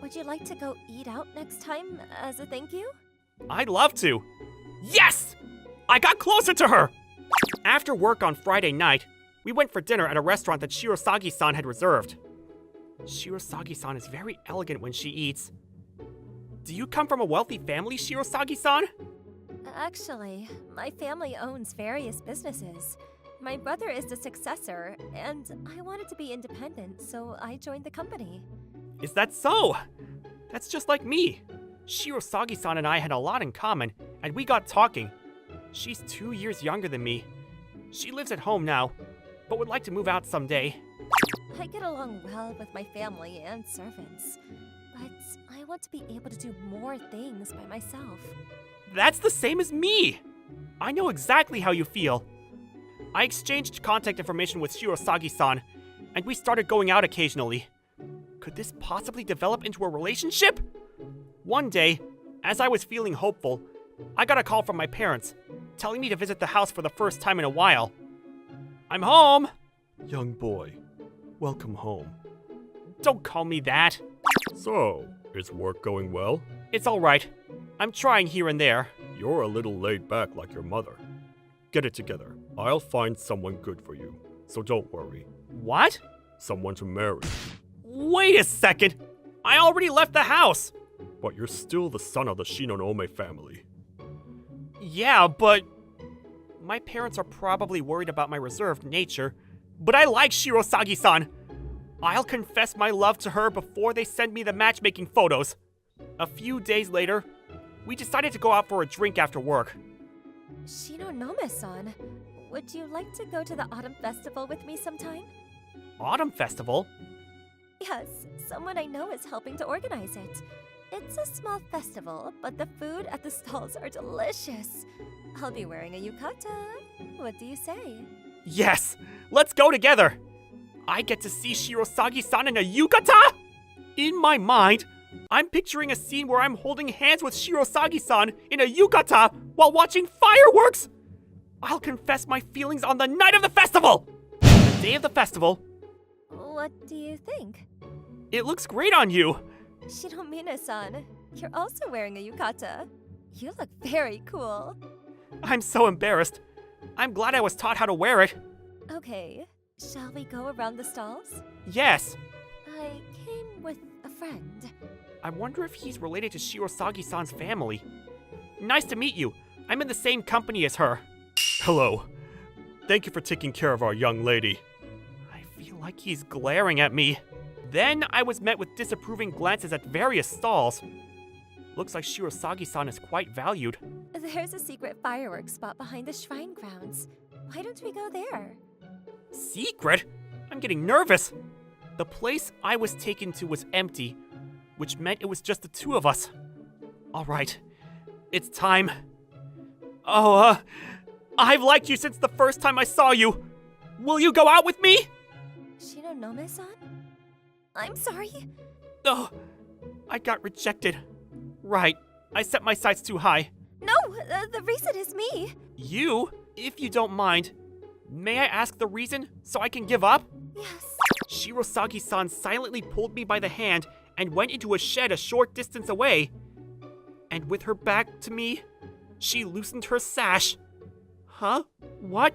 Would you like to go eat out next time as a thank you? I'd love to. Yes! I got closer to her! After work on Friday night, we went for dinner at a restaurant that Shirosagi-san had reserved. Shirosagi-san is very elegant when she eats. Do you come from a wealthy family, Shirosagi-san? Actually, my family owns various businesses. My brother is the successor, and I wanted to be independent, so I joined the company. Is that so? That's just like me. Shirosagi-san and I had a lot in common, and we got talking. She's 2 years younger than me. She lives at home now, but would like to move out someday. I get along well with my family and servants, but I want to be able to do more things by myself. That's the same as me! I know exactly how you feel. I exchanged contact information with Shirosagi-san, and we started going out occasionally. Could this possibly develop into a relationship? One day, as I was feeling hopeful, I got a call from my parents, telling me to visit the house for the first time in a while. I'm home! Young boy, welcome home. Don't call me that. So, is work going well? It's alright. I'm trying here and there. You're a little laid back like your mother. Get it together. I'll find someone good for you, so don't worry. What? Someone to marry. Wait a second! I already left the house! But you're still the son of the Shinonome family. Yeah, but... My parents are probably worried about my reserved nature, but I like Shirosagi-san! I'll confess my love to her before they send me the matchmaking photos. A few days later, we decided to go out for a drink after work. Shinonome-san, would you like to go to the Autumn Festival with me sometime? Autumn Festival? Yes, someone I know is helping to organize it. It's a small festival, but the food at the stalls are delicious. I'll be wearing a yukata. What do you say? Yes! Let's go together! I get to see Shirosagi-san in a yukata?! In my mind, I'm picturing a scene where I'm holding hands with Shirosagi-san in a yukata while watching fireworks! I'll confess my feelings on the night of the festival! The day of the festival. What do you think? It looks great on you! Shinomine-san, you're also wearing a yukata. You look very cool. I'm so embarrassed. I'm glad I was taught how to wear it. Okay, shall we go around the stalls? Yes. I came with a friend. I wonder if he's related to Shirosagi-san's family. Nice to meet you. I'm in the same company as her. Hello. Thank you for taking care of our young lady. I feel like he's glaring at me. Then I was met with disapproving glances at various stalls. Looks like Shirosagi-san is quite valued. There's a secret fireworks spot behind the shrine grounds. Why don't we go there? Secret? I'm getting nervous. The place I was taken to was empty, which meant it was just the two of us. Alright, it's time. I've liked you since the first time I saw you. Will you go out with me? Shinonome-san? I'm sorry. Oh, I got rejected. Right, I set my sights too high. No, the reason is me. You? If you don't mind, may I ask the reason so I can give up? Yes. Shirosagi-san silently pulled me by the hand and went into a shed a short distance away. And with her back to me, she loosened her sash. Huh? What?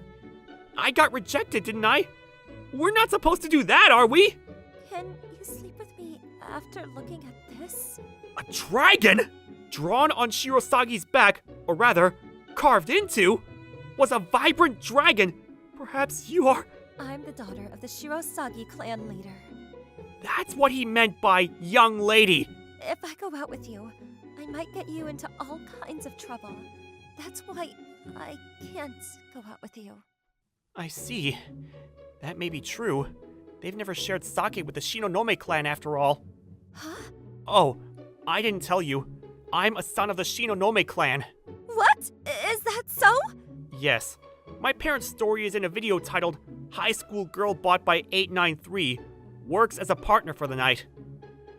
I got rejected, didn't I? We're not supposed to do that, are we? Can you sleep with me after looking at this? A dragon? Drawn on Shirosagi's back, or rather, carved into, was a vibrant dragon. Perhaps you are... I'm the daughter of the Shirosagi clan leader. That's what he meant by young lady. If I go out with you, I might get you into all kinds of trouble. That's why I can't go out with you. I see. That may be true. They've never shared sake with the Shinonome clan after all. Huh? Oh, I didn't tell you. I'm a son of the Shinonome clan. What? Is that so? Yes. My parents' story is in a video titled High School Girl Bought by 893 Works as a Partner for the Night.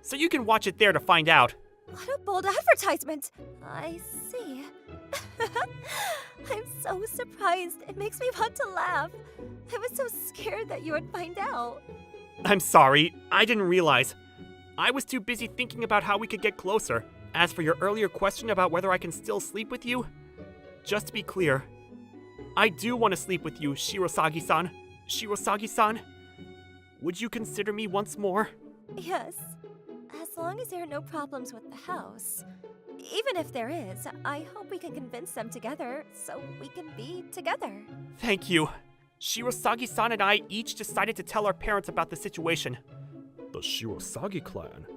So you can watch it there to find out. What a bold advertisement. I see. I'm so surprised. It makes me want to laugh. I was so scared that you would find out. I'm sorry. I didn't realize. I was too busy thinking about how we could get closer. As for your earlier question about whether I can still sleep with you, just to be clear, I do want to sleep with you, Shirosagi-san. Shirosagi-san, would you consider me once more? Yes. As long as there are no problems with the house. Even if there is, I hope we can convince them together so we can be together. Thank you. Shirosagi-san and I each decided to tell our parents about the situation. The Shirosagi clan?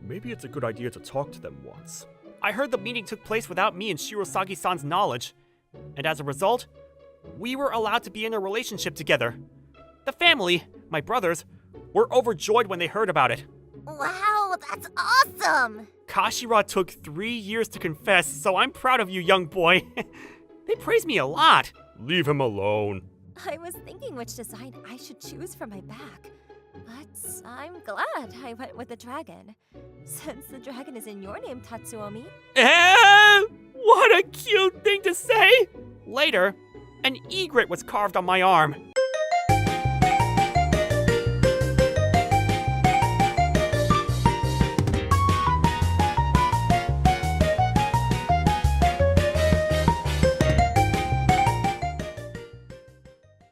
Maybe it's a good idea to talk to them once. I heard the meeting took place without me and Shirosagi-san's knowledge, and as a result, we were allowed to be in a relationship together. The family, my brothers, were overjoyed when they heard about it. Wow, that's awesome! Kashira took 3 years to confess, so I'm proud of you, young boy. They praise me a lot. Leave him alone. I was thinking which design I should choose for my back, but I'm glad I went with the dragon. Since the dragon is in your name, Tatsuomi. What a cute thing to say! Later, an egret was carved on my arm.